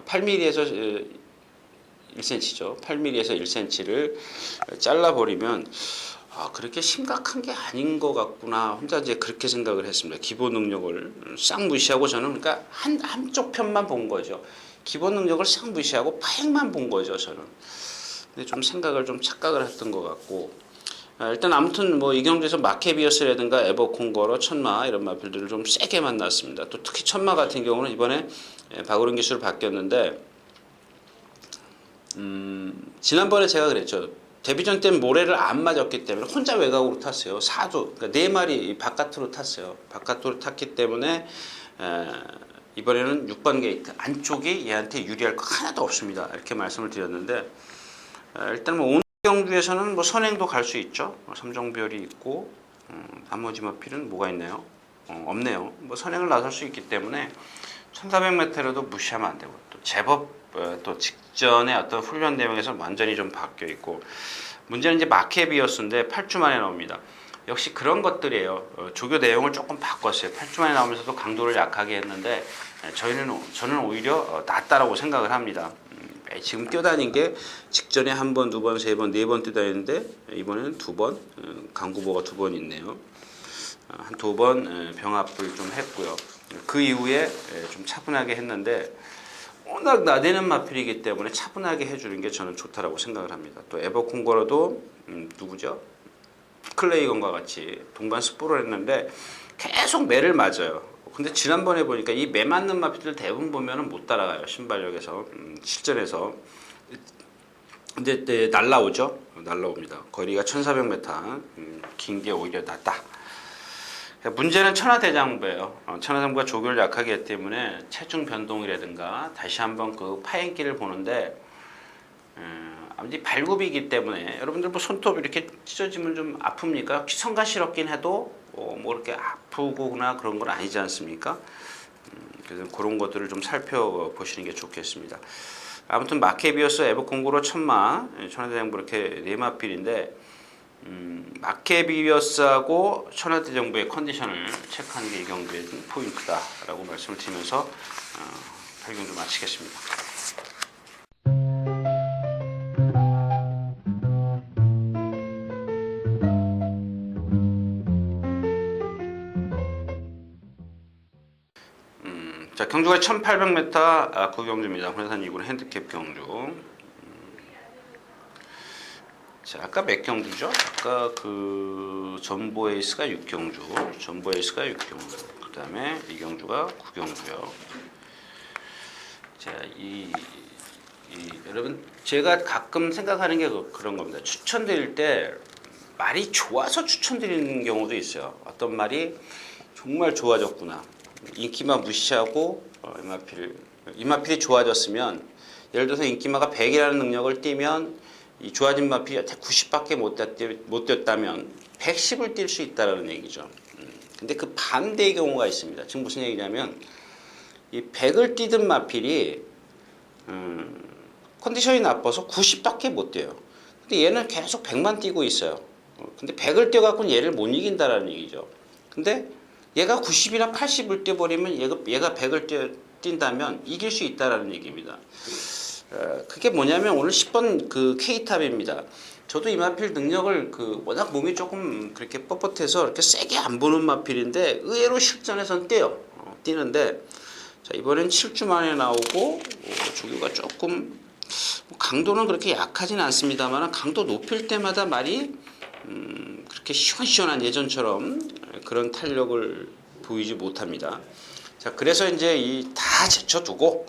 8mm에서 1cm죠. 8mm에서 1cm를 잘라버리면 그렇게 심각한 게 아닌 것 같구나. 혼자 이제 그렇게 생각을 했습니다. 기본 능력을 싹 무시하고 저는 그러니까 한쪽 편만 본 거죠. 기본 능력을 싹 무시하고 파행만 본 거죠, 저는. 근데 좀 생각을 좀 착각을 했던 것 같고. 일단 아무튼 뭐 이경주에서 마케비어스라든가 에버콩거러, 천마 이런 마필들을 좀 세게 만났습니다. 또 특히 천마 같은 경우는 이번에 박우른 기수로 바뀌었는데 지난번에 제가 그랬죠. 데뷔전 때는 모래를 안 맞았기 때문에 혼자 외곽으로 탔어요. 사도 그러니까 4마리 바깥으로 탔어요. 바깥으로 탔기 때문에 이번에는 6번 게이트 안쪽이 얘한테 유리할 거 하나도 없습니다. 이렇게 말씀을 드렸는데 일단 뭐 오늘 경주에서는 뭐 선행도 갈 수 있죠. 삼정별이 있고 나머지 마필은 뭐가 있나요? 없네요. 뭐 선행을 나설 수 있기 때문에 1400m로도 무시하면 안 되고 또 제법 또 직전에 어떤 훈련 내용에서 완전히 좀 바뀌어 있고 문제는 이제 마케비어스인데 8주 만에 나옵니다. 역시 그런 것들이에요. 조교 내용을 조금 바꿨어요. 8주 만에 나오면서도 강도를 약하게 했는데 저는 오히려 낫다라고 생각을 합니다. 지금 뛰어다닌 게 직전에 한 번, 두 번, 세 번, 네 번 뛰어다니는데 이번에는 두 번, 강구보가 두 번 있네요. 한 두 번 병합을 좀 했고요. 그 이후에 좀 차분하게 했는데 워낙 나대는 마필이기 때문에 차분하게 해주는 게 저는 좋다라고 생각을 합니다. 또 에버콩거러도 누구죠? 클레이건과 같이 동반 스포를 했는데 계속 매를 맞아요. 근데 지난번에 보니까 이 매 맞는 마필들 대부분 보면은 못 따라가요. 신발력에서 실전에서. 근데 날라오죠. 날라옵니다. 거리가 1400m, 긴 게 오히려 낫다. 문제는 천하대장부예요. 천하대장부가 조교를 약하게 했기 때문에 체중 변동이라든가 다시 한번 그 파행기를 보는데 아무튼 발굽이기 때문에 여러분들 뭐 손톱 이렇게 찢어지면 좀 아픕니까? 성가시럽긴 해도 뭐 이렇게 아프거나 그런 건 아니지 않습니까? 그래서 그런 것들을 좀 살펴보시는 게 좋겠습니다. 아무튼 마케비어스, 에버콩고로, 천마, 천하대장부 이렇게 네 마필인데 마케비어스하고 천하대장부의 컨디션을 체크하는 게 이 경기의 포인트다라고 말씀을 드리면서 8경주 마치겠습니다. 자, 경주가 1800m 구경주입니다. 혼산 2군 핸디캡 경주. 자, 아까 몇 경주죠? 아까 그 전보 에이스가 6경주, 전보 에이스가 6경주. 그 다음에 이 경주가 9경주요. 자, 여러분 제가 가끔 생각하는 게 그런 겁니다. 추천드릴 때 말이 좋아서 추천드리는 경우도 있어요. 어떤 말이 정말 좋아졌구나. 인기마 무시하고 이마필이 좋아졌으면 예를 들어서 인기마가 100이라는 능력을 띄면 이 좋아진 마필이 여태 90밖에 못 뛰었다면 110을 뛸 수 있다는 얘기죠. 근데 그 반대의 경우가 있습니다. 지금 무슨 얘기냐면 이 100을 뛰던 마필이 컨디션이 나빠서 90밖에 못 뛰어요. 근데 얘는 계속 100만 뛰고 있어요. 근데 100을 뛰어갖고는 얘를 못 이긴다라는 얘기죠. 근데 얘가 90이나 80을 뛰어버리면 얘가 100을 뛴다면 이길 수 있다라는 얘기입니다. 그게 뭐냐면 오늘 10번 그 K탑입니다. 저도 이 마필 능력을 워낙 몸이 조금 그렇게 뻣뻣해서 이렇게 세게 안 보는 마필인데 의외로 실전에선 뛰는데 자, 이번엔 7주 만에 나오고 조교가 조금 강도는 그렇게 약하진 않습니다만 강도 높일 때마다 말이 그렇게 시원시원한 예전처럼 그런 탄력을 보이지 못합니다. 자, 그래서 이제 다 제쳐두고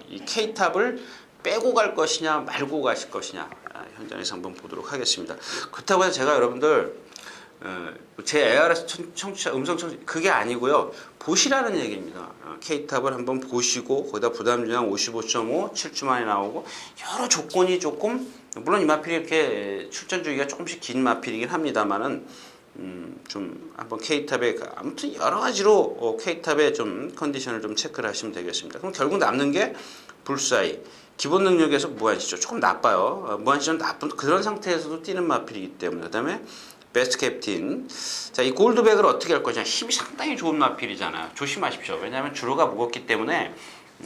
이 K탑을 빼고 갈 것이냐 말고 가실 것이냐 현장에서 한번 보도록 하겠습니다. 그렇다고 해서 제가 여러분들 제 ARS 청취자 음성 청취 그게 아니고요. 보시라는 얘기입니다. K탑을 한번 보시고 거기다 부담중량 55.5 7주 만에 나오고 여러 조건이 조금 물론 이 마필이 이렇게 출전 주기가 조금씩 긴 마필이긴 합니다만은 좀 한번 K탑에 아무튼 여러 가지로 K탑의 좀 컨디션을 좀 체크를 하시면 되겠습니다. 그럼 결국 남는 게 불사이 기본 능력에서 무한시전 조금 나빠요. 무한시전 나쁜 그런 상태에서도 뛰는 마필이기 때문에 그다음에 베스트 캡틴. 자, 이 골드백을 어떻게 할 거냐. 힘이 상당히 좋은 마필이잖아요. 조심하십시오. 왜냐하면 주로가 무겁기 때문에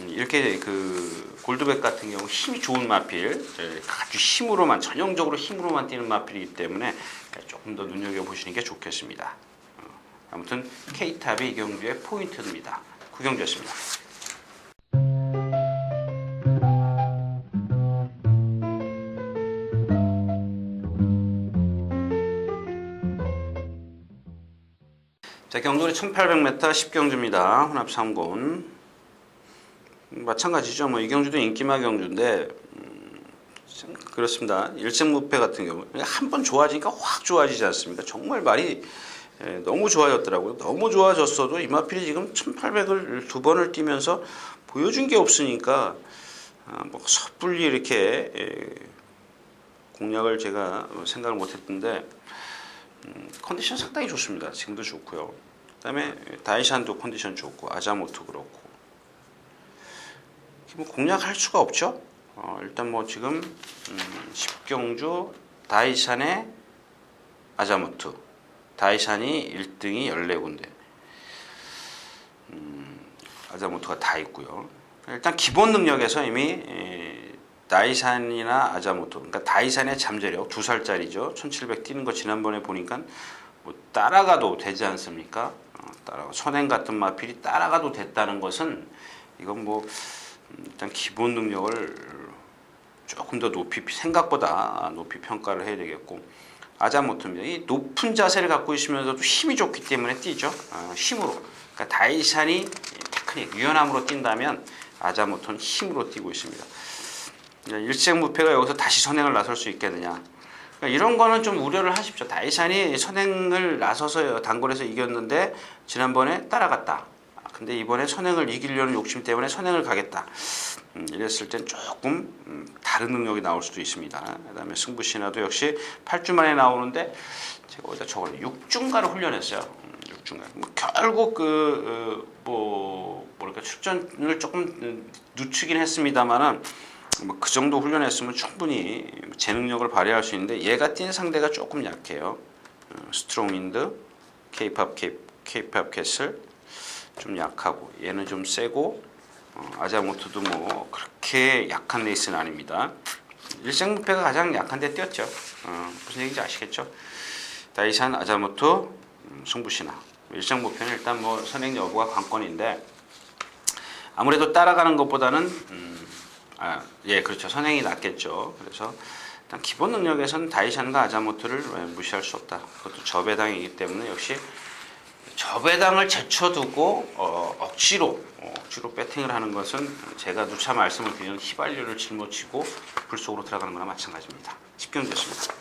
이렇게 그 골드백 같은 경우 힘이 좋은 마필, 아주 힘으로만 전형적으로 힘으로만 뛰는 마필이기 때문에 조금 더 눈여겨 보시는 게 좋겠습니다. 아무튼 K탑이 이 경주의 포인트입니다. 구경주였습니다. 자, 경돌이 1800m 10경주입니다. 혼합 3군. 마찬가지죠. 뭐 이 경주도 인기마 경주인데 그렇습니다. 일생무패 같은 경우 한 번 좋아지니까 확 좋아지지 않습니까? 정말 말이 너무 좋아졌더라고요. 너무 좋아졌어도 이마필이 지금 1800을 두 번을 뛰면서 보여준 게 없으니까 뭐 섣불리 이렇게 공략을 제가 생각을 못했던데 컨디션 상당히 좋습니다. 지금도 좋고요. 그다음에 다이샨도 컨디션 좋고 아자모토 그렇고 뭐 공략할 수가 없죠. 일단 뭐 지금 10경주 다이샨의 아자모토 다이샨이 1등이 14군데 아자모토가 다 있고요. 일단 기본 능력에서 이미 다이샨이나 아자모토, 그러니까 다이샨의 잠재력 2살짜리죠. 1700 뛰는 거 지난번에 보니까 뭐 따라가도 되지 않습니까? 선행 같은 마필이 따라가도 됐다는 것은 이건 뭐 일단 기본 능력을 조금 더 높이 생각보다 높이 평가를 해야 되겠고 아자모토입니다. 이 높은 자세를 갖고 있으면서도 힘이 좋기 때문에 뛰죠. 힘으로. 그러니까 다이샨이 테크닉, 유연함으로 뛴다면 아자모토는 힘으로 뛰고 있습니다. 일생무패가 여기서 다시 선행을 나설 수 있겠느냐. 그러니까 이런 거는 좀 우려를 하십시오. 다이샨이 선행을 나서서 단거리에서 이겼는데 지난번에 따라갔다. 근데 이번에 선행을 이기려는 욕심 때문에 선행을 가겠다. 이랬을 땐 조금 다른 능력이 나올 수도 있습니다. 그 다음에 승부신화도 역시 8주 만에 나오는데 제가 어디다 저걸 6주인가를 훈련했어요. 6주인가. 뭐 결국 뭐랄까 출전을 조금 늦추긴 했습니다만은 뭐 그 정도 훈련했으면 충분히 제 능력을 발휘할 수 있는데 얘가 뛴 상대가 조금 약해요. 스트롱윈드, 케이팝 캐슬 좀 약하고 얘는 좀 세고 아자모토도 뭐 그렇게 약한 레이스는 아닙니다. 일생무패가 가장 약한데 뛰었죠. 무슨 얘기인지 아시겠죠? 다이샨, 아자모토, 승부신화. 일생무패는 일단 뭐 선행 여부가 관건인데 아무래도 따라가는 것보다는 예, 그렇죠. 선행이 낫겠죠. 그래서 일단 기본 능력에서는 다이샨과 아자모토를 무시할 수 없다. 그것도 저배당이기 때문에 역시 저배당을 제쳐두고 억지로 배팅을 하는 것은 제가 누차 말씀을 드리는 휘발유를 짊어지고 불 속으로 들어가는 거나 마찬가지입니다. 10경주였습니다.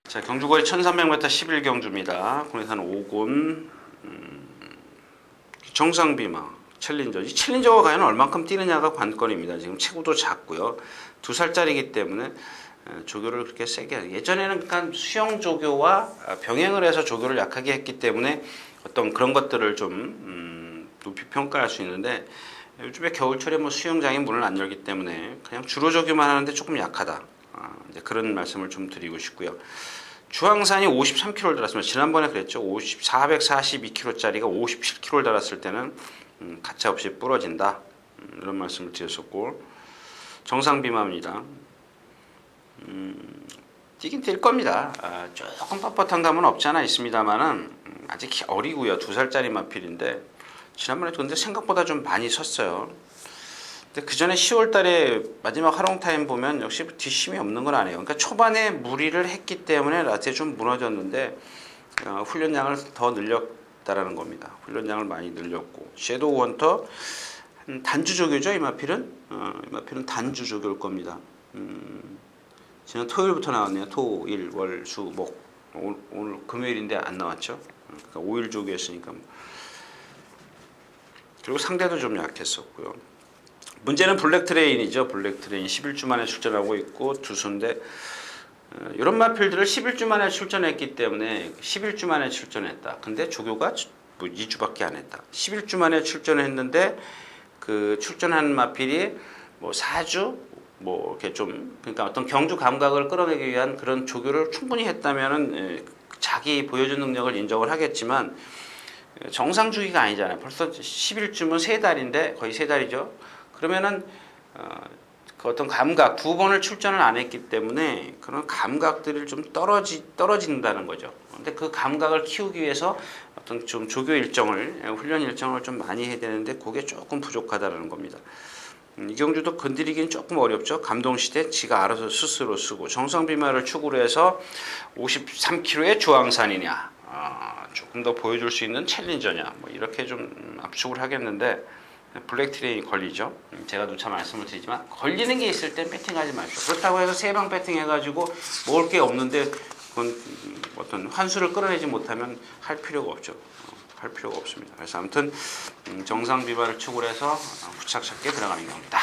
자, 경주거리 1300m 11경주입니다. 군의산 5군 정상비마 챌린저. 이 챌린저가 과연 얼만큼 뛰느냐가 관건입니다. 지금 체구도 작고요. 2살짜리이기 때문에 조교를 그렇게 세게 하죠. 예전에는 그러니까 수영 조교와 병행을 해서 조교를 약하게 했기 때문에 어떤 그런 것들을 좀 높이 평가할 수 있는데 요즘에 겨울철에 뭐 수영장이 문을 안 열기 때문에 그냥 주로 조교만 하는데 조금 약하다. 이제 그런 말씀을 좀 드리고 싶고요. 주황산이 53kg를 달았습니다. 지난번에 그랬죠. 442kg짜리가 57kg를 달았을 때는 가차없이 부러진다. 이런 말씀을 드렸었고 정상비마입니다. 뛰긴 뛸 겁니다. 조금 뻣뻣한 감은 없지 않아 있습니다만은 아직 어리고요. 2살짜리 마필인데 지난번에 근데 생각보다 좀 많이 섰어요. 근데 그 전에 10월달에 마지막 활용 타임 보면 역시 뒷심이 없는 건 아니에요. 그러니까 초반에 무리를 했기 때문에 라트에 좀 무너졌는데 훈련량을 더 늘렸다 같다라는 겁니다. 훈련량을 많이 늘렸고 섀도우 헌터 단주 조교죠. 이 마필은 이 마필은 단주 조교일 겁니다. 지난 토요일부터 나왔네요. 토, 일, 월, 수, 목. 오늘 금요일인데 안 나왔죠. 그러니까 5일 조교였으니까. 그리고 상대도 좀 약했었고요. 문제는 블랙 트레인이죠. 블랙 트레인 11주 만에 출전하고 있고 두수인데 이런 마필들을 11주 만에 출전했기 때문에 11주 만에 출전했다. 근데 조교가 뭐 2주밖에 안 했다. 11주 만에 출전했는데 그 출전한 마필이 뭐 4주 뭐 이렇게 좀 그러니까 어떤 경주 감각을 끌어내기 위한 그런 조교를 충분히 했다면은 자기 보여준 능력을 인정을 하겠지만 정상 주기가 아니잖아요. 벌써 11주면 3달인데 거의 3달이죠. 그러면은 그 어떤 감각 2번을 출전을 안 했기 때문에 그런 감각들을 좀 떨어진다는 거죠. 근데 그 감각을 키우기 위해서 어떤 좀 조교 일정을 훈련 일정을 좀 많이 해야 되는데 그게 조금 부족하다는 겁니다. 이경주도 건드리기는 조금 어렵죠. 감동시대 지가 알아서 스스로 쓰고 정상비마를 축으로 해서 53kg의 주황산이냐 조금 더 보여줄 수 있는 챌린저냐 뭐 이렇게 좀 압축을 하겠는데 블랙 트레인이 걸리죠. 제가 누차 말씀을 드리지만 걸리는 게 있을 땐 배팅하지 마십시오. 그렇다고 해서 3방 배팅해가지고 먹을 게 없는데 그건 어떤 환수를 끌어내지 못하면 할 필요가 없죠. 할 필요가 없습니다. 그래서 아무튼 정상 비발을 축으로 해서 후착 잡게 들어가는 경우입니다.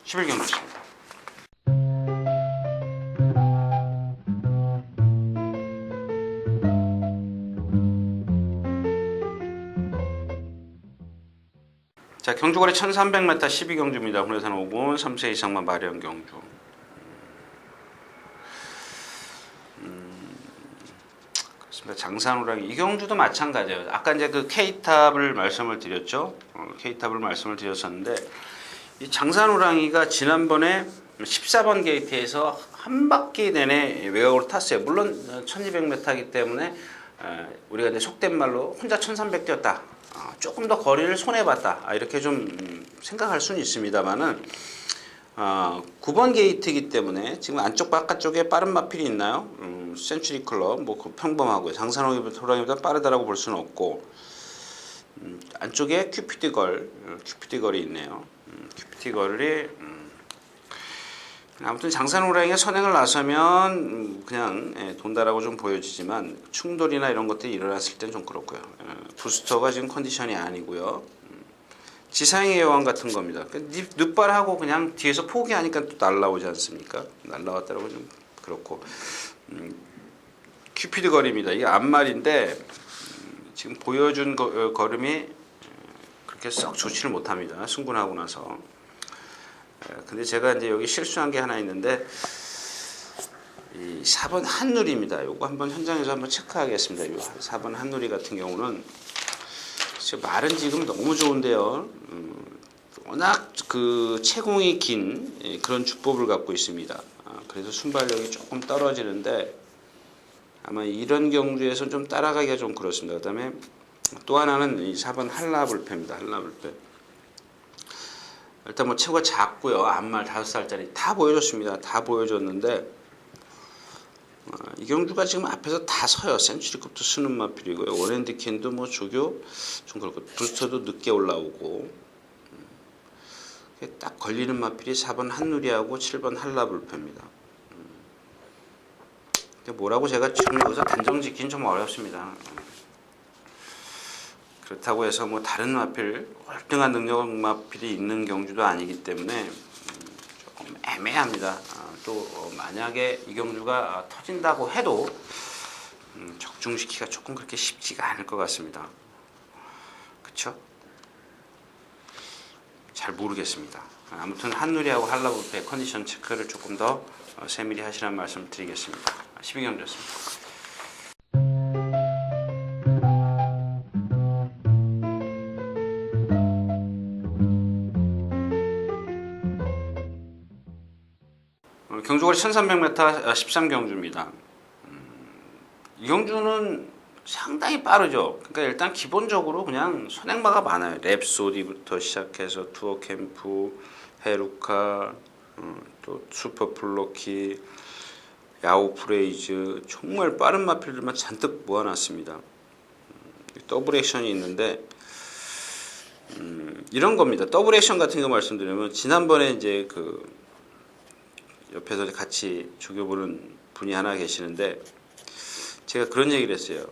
11경주입니다. 자, 경주거리 1300m 12경주입니다. 훈련산 5군 3세 이상만 발휘한 경주. 그렇습니다. 장산호랑이 이 경주도 마찬가지예요. 아까 이제 그 K탑을 말씀을 드렸죠. K탑을 말씀을 드렸었는데 이 장산호랑이가 지난번에 14번 게이트에서 한 바퀴 내내 외곽으로 탔어요. 물론 1200m이기 때문에 우리가 이제 속된 말로 혼자 1300 뛰었다. 조금 더 거리를 손해봤다. 이렇게 좀 생각할 수는 있습니다만은 9번 게이트이기 때문에 지금 안쪽 바깥쪽에 빠른 마필이 있나요? 센츄리 클럽 뭐 평범하고요. 장산호랑이보다 빠르다라고 볼 수는 없고 안쪽에 큐피드걸이 있네요. 큐피드걸이 아무튼 장산호랑이가 선행을 나서면 그냥 돈다라고 좀 보여지지만 충돌이나 이런 것들이 일어났을 땐 좀 그렇고요. 부스터가 지금 컨디션이 아니고요. 지상의 여왕 같은 겁니다. 늑발하고 그냥 뒤에서 포기하니까 또 날라오지 않습니까? 날라왔다라고 좀 그렇고 큐피드 걸입니다. 이게 앞말인데 지금 보여준 걸음이 그렇게 썩 좋지를 못합니다. 승분하고 나서. 근데 제가 이제 여기 실수한 게 하나 있는데 이 4번 한누리입니다. 요거 한번 현장에서 한번 체크하겠습니다. 요 4번 한누리 같은 경우는 말은 지금 너무 좋은데요. 워낙 그 채공이 긴 그런 주법을 갖고 있습니다. 그래서 순발력이 조금 떨어지는데 아마 이런 경주에서 좀 따라가기가 좀 그렇습니다. 그다음에 또 하나는 이 4번 한라불패입니다. 한라불패. 일단 뭐 체구가 작고요. 앞말 5살짜리 다 보여줬습니다. 다 보여줬는데 이경주가 지금 앞에서 다 서요. 센츄리컵도 쓰는 마필이고요. 원핸드캔도 뭐 조교 좀 그렇고 부스터도 늦게 올라오고 딱 걸리는 마필이 4번 한누리하고 7번 한라불패입니다. 뭐라고 제가 지금 여기서 단정 짓기는 좀 어렵습니다. 그렇다고 해서 뭐 다른 마필 월등한 능력 마필이 있는 경주도 아니기 때문에 조금 애매합니다. 또 만약에 이 경주가 터진다고 해도 적중시키기가 조금 그렇게 쉽지가 않을 것 같습니다. 그쵸? 잘 모르겠습니다. 아무튼 한누리하고 한라불패 컨디션 체크를 조금 더 세밀히 하시라는 말씀을 드리겠습니다. 12경주였습니다. 경주거리 1300m 13경주입니다. 이 경주는 상당히 빠르죠. 그러니까 일단 기본적으로 그냥 선행마가 많아요. 랩소디부터 시작해서 투어 캠프, 헤루카, 또 슈퍼 플로키, 야오 프레이즈 정말 빠른 마필들만 잔뜩 모아놨습니다. 더블 액션이 있는데 이런 겁니다. 더블 액션 같은 거 말씀드리면 지난번에 이제 그 옆에서 같이 조교보는 분이 하나 계시는데 제가 그런 얘기를 했어요.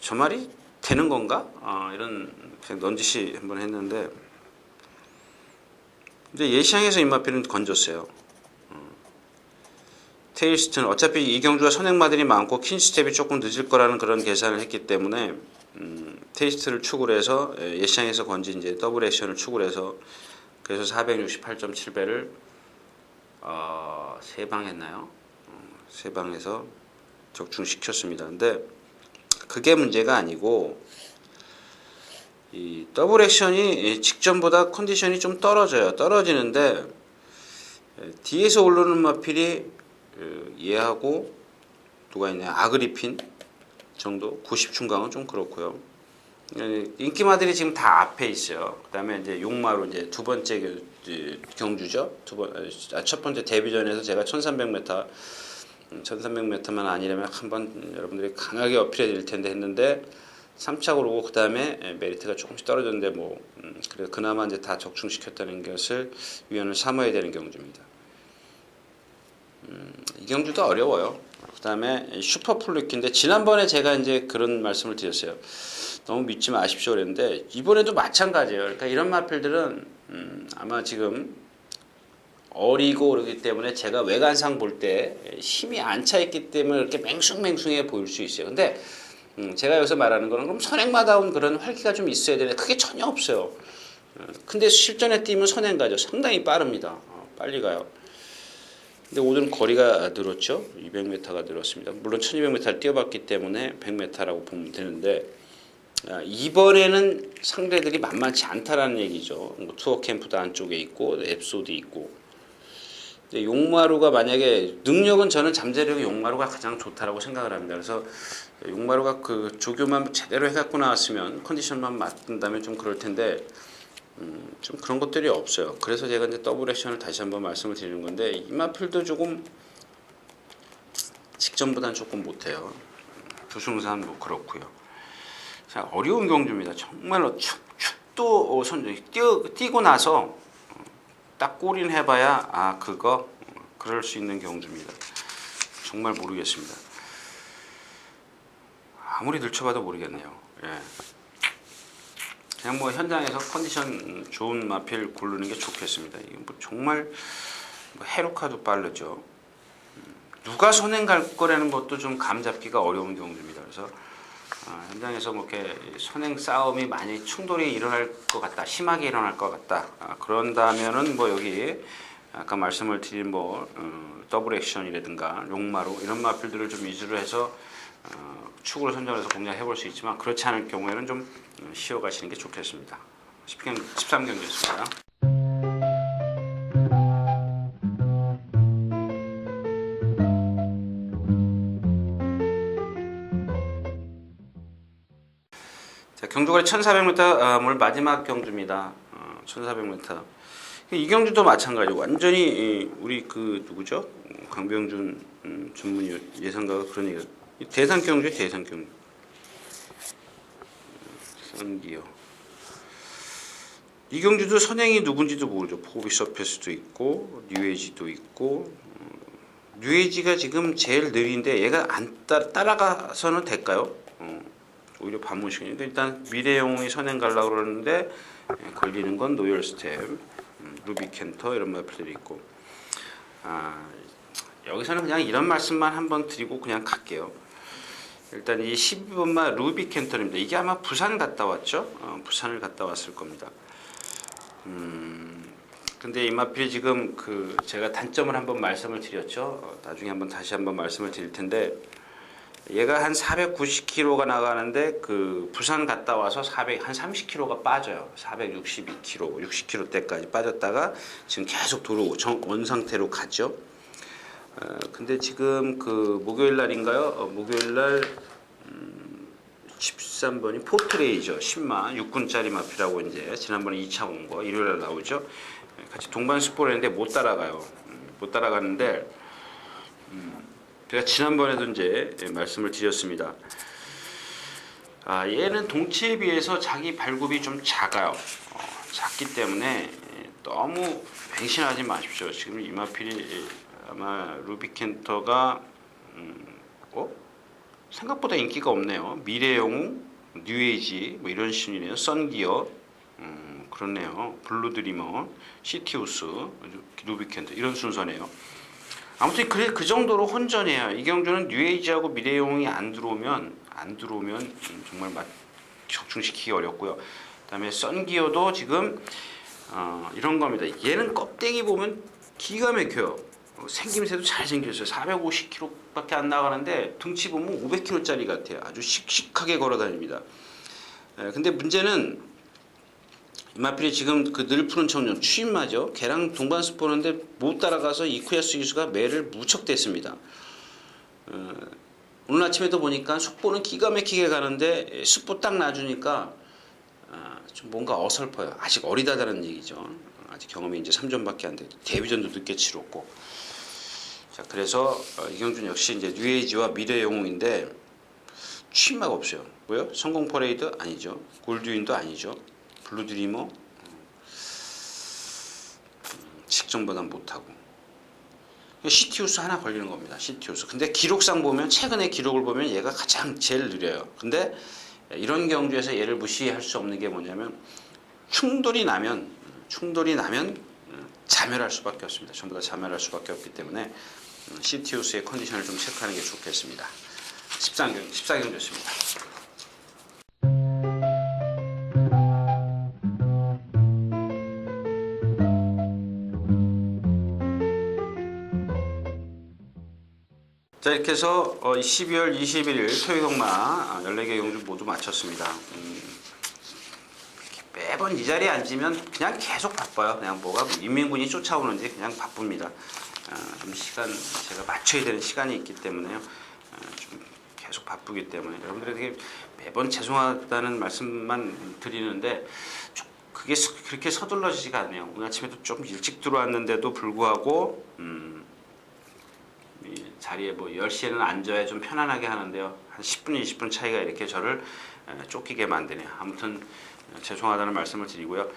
저 말이 되는 건가? 이런 그냥 넌지시 한번 했는데 근데 예시장에서 임마필은 건졌어요. 테일스트는 어차피 이경주가 선행마들이 많고 퀸스텝이 조금 늦을 거라는 그런 계산을 했기 때문에 테이스트를 축을 해서 예시장에서 건진 이제 더블 액션을 축을 해서 그래서 468.7배를 세 방 했나요? 세 방에서 적중시켰습니다. 근데 그게 문제가 아니고 이 더블 액션이 직전보다 컨디션이 좀 떨어져요. 떨어지는데 뒤에서 오르는 마필이 얘하고 누가 있냐 아그리핀 정도 90 중강은 좀 그렇고요. 인기마들이 지금 다 앞에 있어요. 그다음에 이제 용마로 이제 두 번째 경주죠. 첫 번째 데뷔전에서 제가 1300m 1300m만 아니라면 한번 여러분들이 강하게 어필해 드릴 텐데 했는데 3차 오르고 그 다음에 메리트가 조금씩 떨어졌는데 뭐 그래서 그나마 이제 다 적중시켰다는 것을 위안을 삼아야 되는 경주입니다. 이 경주도 어려워요. 그 다음에 슈퍼플루키인데 지난번에 제가 이제 그런 말씀을 드렸어요. 너무 믿지 마십시오 그랬는데 이번에도 마찬가지예요. 그러니까 이런 마필들은 아마 지금 어리고 그러기 때문에 제가 외관상 볼 때 힘이 안 차 있기 때문에 이렇게 맹숭맹숭해 보일 수 있어요. 근데 제가 여기서 말하는 거는 그럼 선행마다운 그런 활기가 좀 있어야 되는데 그게 전혀 없어요. 근데 실전에 뛰면 선행 가죠. 상당히 빠릅니다. 빨리 가요. 근데 오늘은 거리가 늘었죠. 200m가 늘었습니다. 물론 1200m를 뛰어봤기 때문에 100m라고 보면 되는데 이번에는 상대들이 만만치 않다라는 얘기죠. 뭐 투어 캠프도 안쪽에 있고 앱소도 있고. 근데 용마루가 만약에 능력은 저는 잠재력이 용마루가 가장 좋다라고 생각을 합니다. 그래서 용마루가 그 조교만 제대로 해갖고 나왔으면 컨디션만 맞는다면 좀 그럴 텐데 좀 그런 것들이 없어요. 그래서 제가 이제 더블 액션을 다시 한번 말씀을 드리는 건데 이마필도 조금 직전보다는 조금 못해요. 두승산 뭐 그렇고요. 자, 어려운 경주입니다. 정말로 축도 뛰고 나서 딱 골인 해봐야 그거 그럴 수 있는 경주입니다. 정말 모르겠습니다. 아무리 들춰봐도 모르겠네요. 예. 그냥 뭐 현장에서 컨디션 좋은 마필 고르는 게 좋겠습니다. 이게 뭐 정말 뭐 헤로카도 빠르죠. 누가 선행 갈 거라는 것도 좀 감 잡기가 어려운 경주입니다. 그래서 현장에서 뭐 이렇게 선행 싸움이 많이 충돌이 일어날 것 같다, 심하게 일어날 것 같다. 그런다면은 뭐 여기 아까 말씀을 드린 뭐 더블 액션이라든가 용마루 이런 마필들을 좀 위주로 해서 축으로 선정해서 공략해 볼 수 있지만 그렇지 않을 경우에는 좀 쉬어가시는 게 좋겠습니다. 13경기였습니다. 자, 경주거리 1400m 물 마지막 경주입니다. 1400m. 이 경주도 마찬가지고 완전히 우리 그 누구죠? 강병준 전문 예상가가 그런 얘기가 대상 경주 대상 경주. 선기요. 이 경주도 선행이 누군지도 모르죠. 포비 서페스도 있고 뉴에지도 있고 뉴에지가 지금 제일 느린데 얘가 안 따라가서는 될까요? 오히려 반문식이니까 일단 미래영웅이 선행 가려고 그러는데 걸리는 건 노열 스텝, 루비켄터 이런 마필들이 있고 여기서는 그냥 이런 말씀만 한번 드리고 그냥 갈게요. 일단 이 12번마 루비켄터입니다. 이게 아마 부산 갔다 왔죠? 부산을 갔다 왔을 겁니다. 근데 이 마필이 지금 그 제가 단점을 한번 말씀을 드렸죠. 나중에 한번 다시 한번 말씀을 드릴 텐데 얘가 한 490km가 나가는데 그 부산 갔다 와서 한 30km가 빠져요. 462km, 60km대까지 빠졌다가 지금 계속 원 상태로 가죠. 근데 지금 그 목요일 날인가요? 목요일 날 13번이 포트레이죠. 10만 6군짜리 마필하고 이제 지난번에 2차 온 거 일요일 날 나오죠. 같이 동반 스포를 했는데 못 따라가요. 못 따라가는데 제가 지난번에도 이제 말씀을 드렸습니다. 얘는 동치에 비해서 자기 발굽이 좀 작아요. 작기 때문에 너무 맹신하지 마십시오. 지금 이마필이 아마 루비켄터가 생각보다 인기가 없네요. 미래영웅, 뉴에이지 뭐 이런 신이네요. 썬기어, 그렇네요. 블루드리머, 시티우스, 루비켄터 이런 순서네요. 아무튼 그 정도로 혼전이에요. 이경주는 뉴에이지하고 미래영웅이 안 들어오면 정말 적중시키기 어렵고요. 그다음에 썬기어도 지금 이런 겁니다. 얘는 껍데기 보면 기가 막혀요. 생김새도 잘생겼어요. 450kg밖에 안 나가는데 등치 보면 500kg짜리 같아요. 아주 씩씩하게 걸어다닙니다. 근데 문제는 이마필이 지금 그 늘 푸른 청년 추임마죠. 걔랑 동반수 보는데 못 따라가서 이쿠야스 기수가 매를 무척 댔습니다. 오늘 아침에도 보니까 속보는 기가 막히게 가는데 숙보 딱 놔주니까 좀 뭔가 어설퍼요. 아직 어리다라는 얘기죠. 아직 경험이 이제 3전밖에 안 돼. 데뷔전도 늦게 치렀고. 자, 그래서 이경준 역시 이제 뉴에이지와 미래 영웅인데 취임마가 없어요. 뭐요? 성공 퍼레이드 아니죠. 골드윈도 아니죠. 블루드리머 직전보단 못하고. 시티우스 하나 걸리는 겁니다. 시티우스. 근데 기록상 보면 최근의 기록을 보면 얘가 가장 제일 느려요. 근데 이런 경주에서 얘를 무시할 수 없는 게 뭐냐면 충돌이 나면 자멸할 수밖에 없습니다. 전부 다 자멸할 수밖에 없기 때문에 시티우스의 컨디션을 좀 체크하는 게 좋겠습니다. 14경주였습니다. 자, 이렇게 해서 12월 21일 토요일경마 14개 경주 모두 마쳤습니다. 매번 이 자리에 앉으면 그냥 계속 바빠요. 그냥 뭐가 인민군이 쫓아오는지 그냥 바쁩니다. 좀 제가 맞춰야 되는 시간이 있기 때문에요. 좀 계속 바쁘기 때문에 여러분들에게 매번 죄송하다는 말씀만 드리는데 그게 그렇게 서둘러지지가 않네요. 오늘 아침에도 좀 일찍 들어왔는데도 불구하고 이 자리에 뭐 10시에는 앉아야 좀 편안하게 하는데요. 한 10분, 20분 차이가 이렇게 저를 쫓기게 만드네요. 아무튼 죄송하다는 말씀을 드리고요.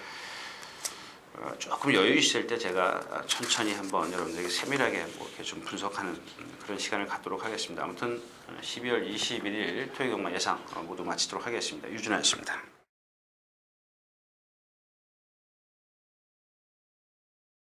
조금 여유 있을 때 제가 천천히 한번 여러분들에게 세밀하게 뭐 이렇게 좀 분석하는 그런 시간을 갖도록 하겠습니다. 아무튼 12월 21일 토요일경마 예상 모두 마치도록 하겠습니다. 유준하였습니다.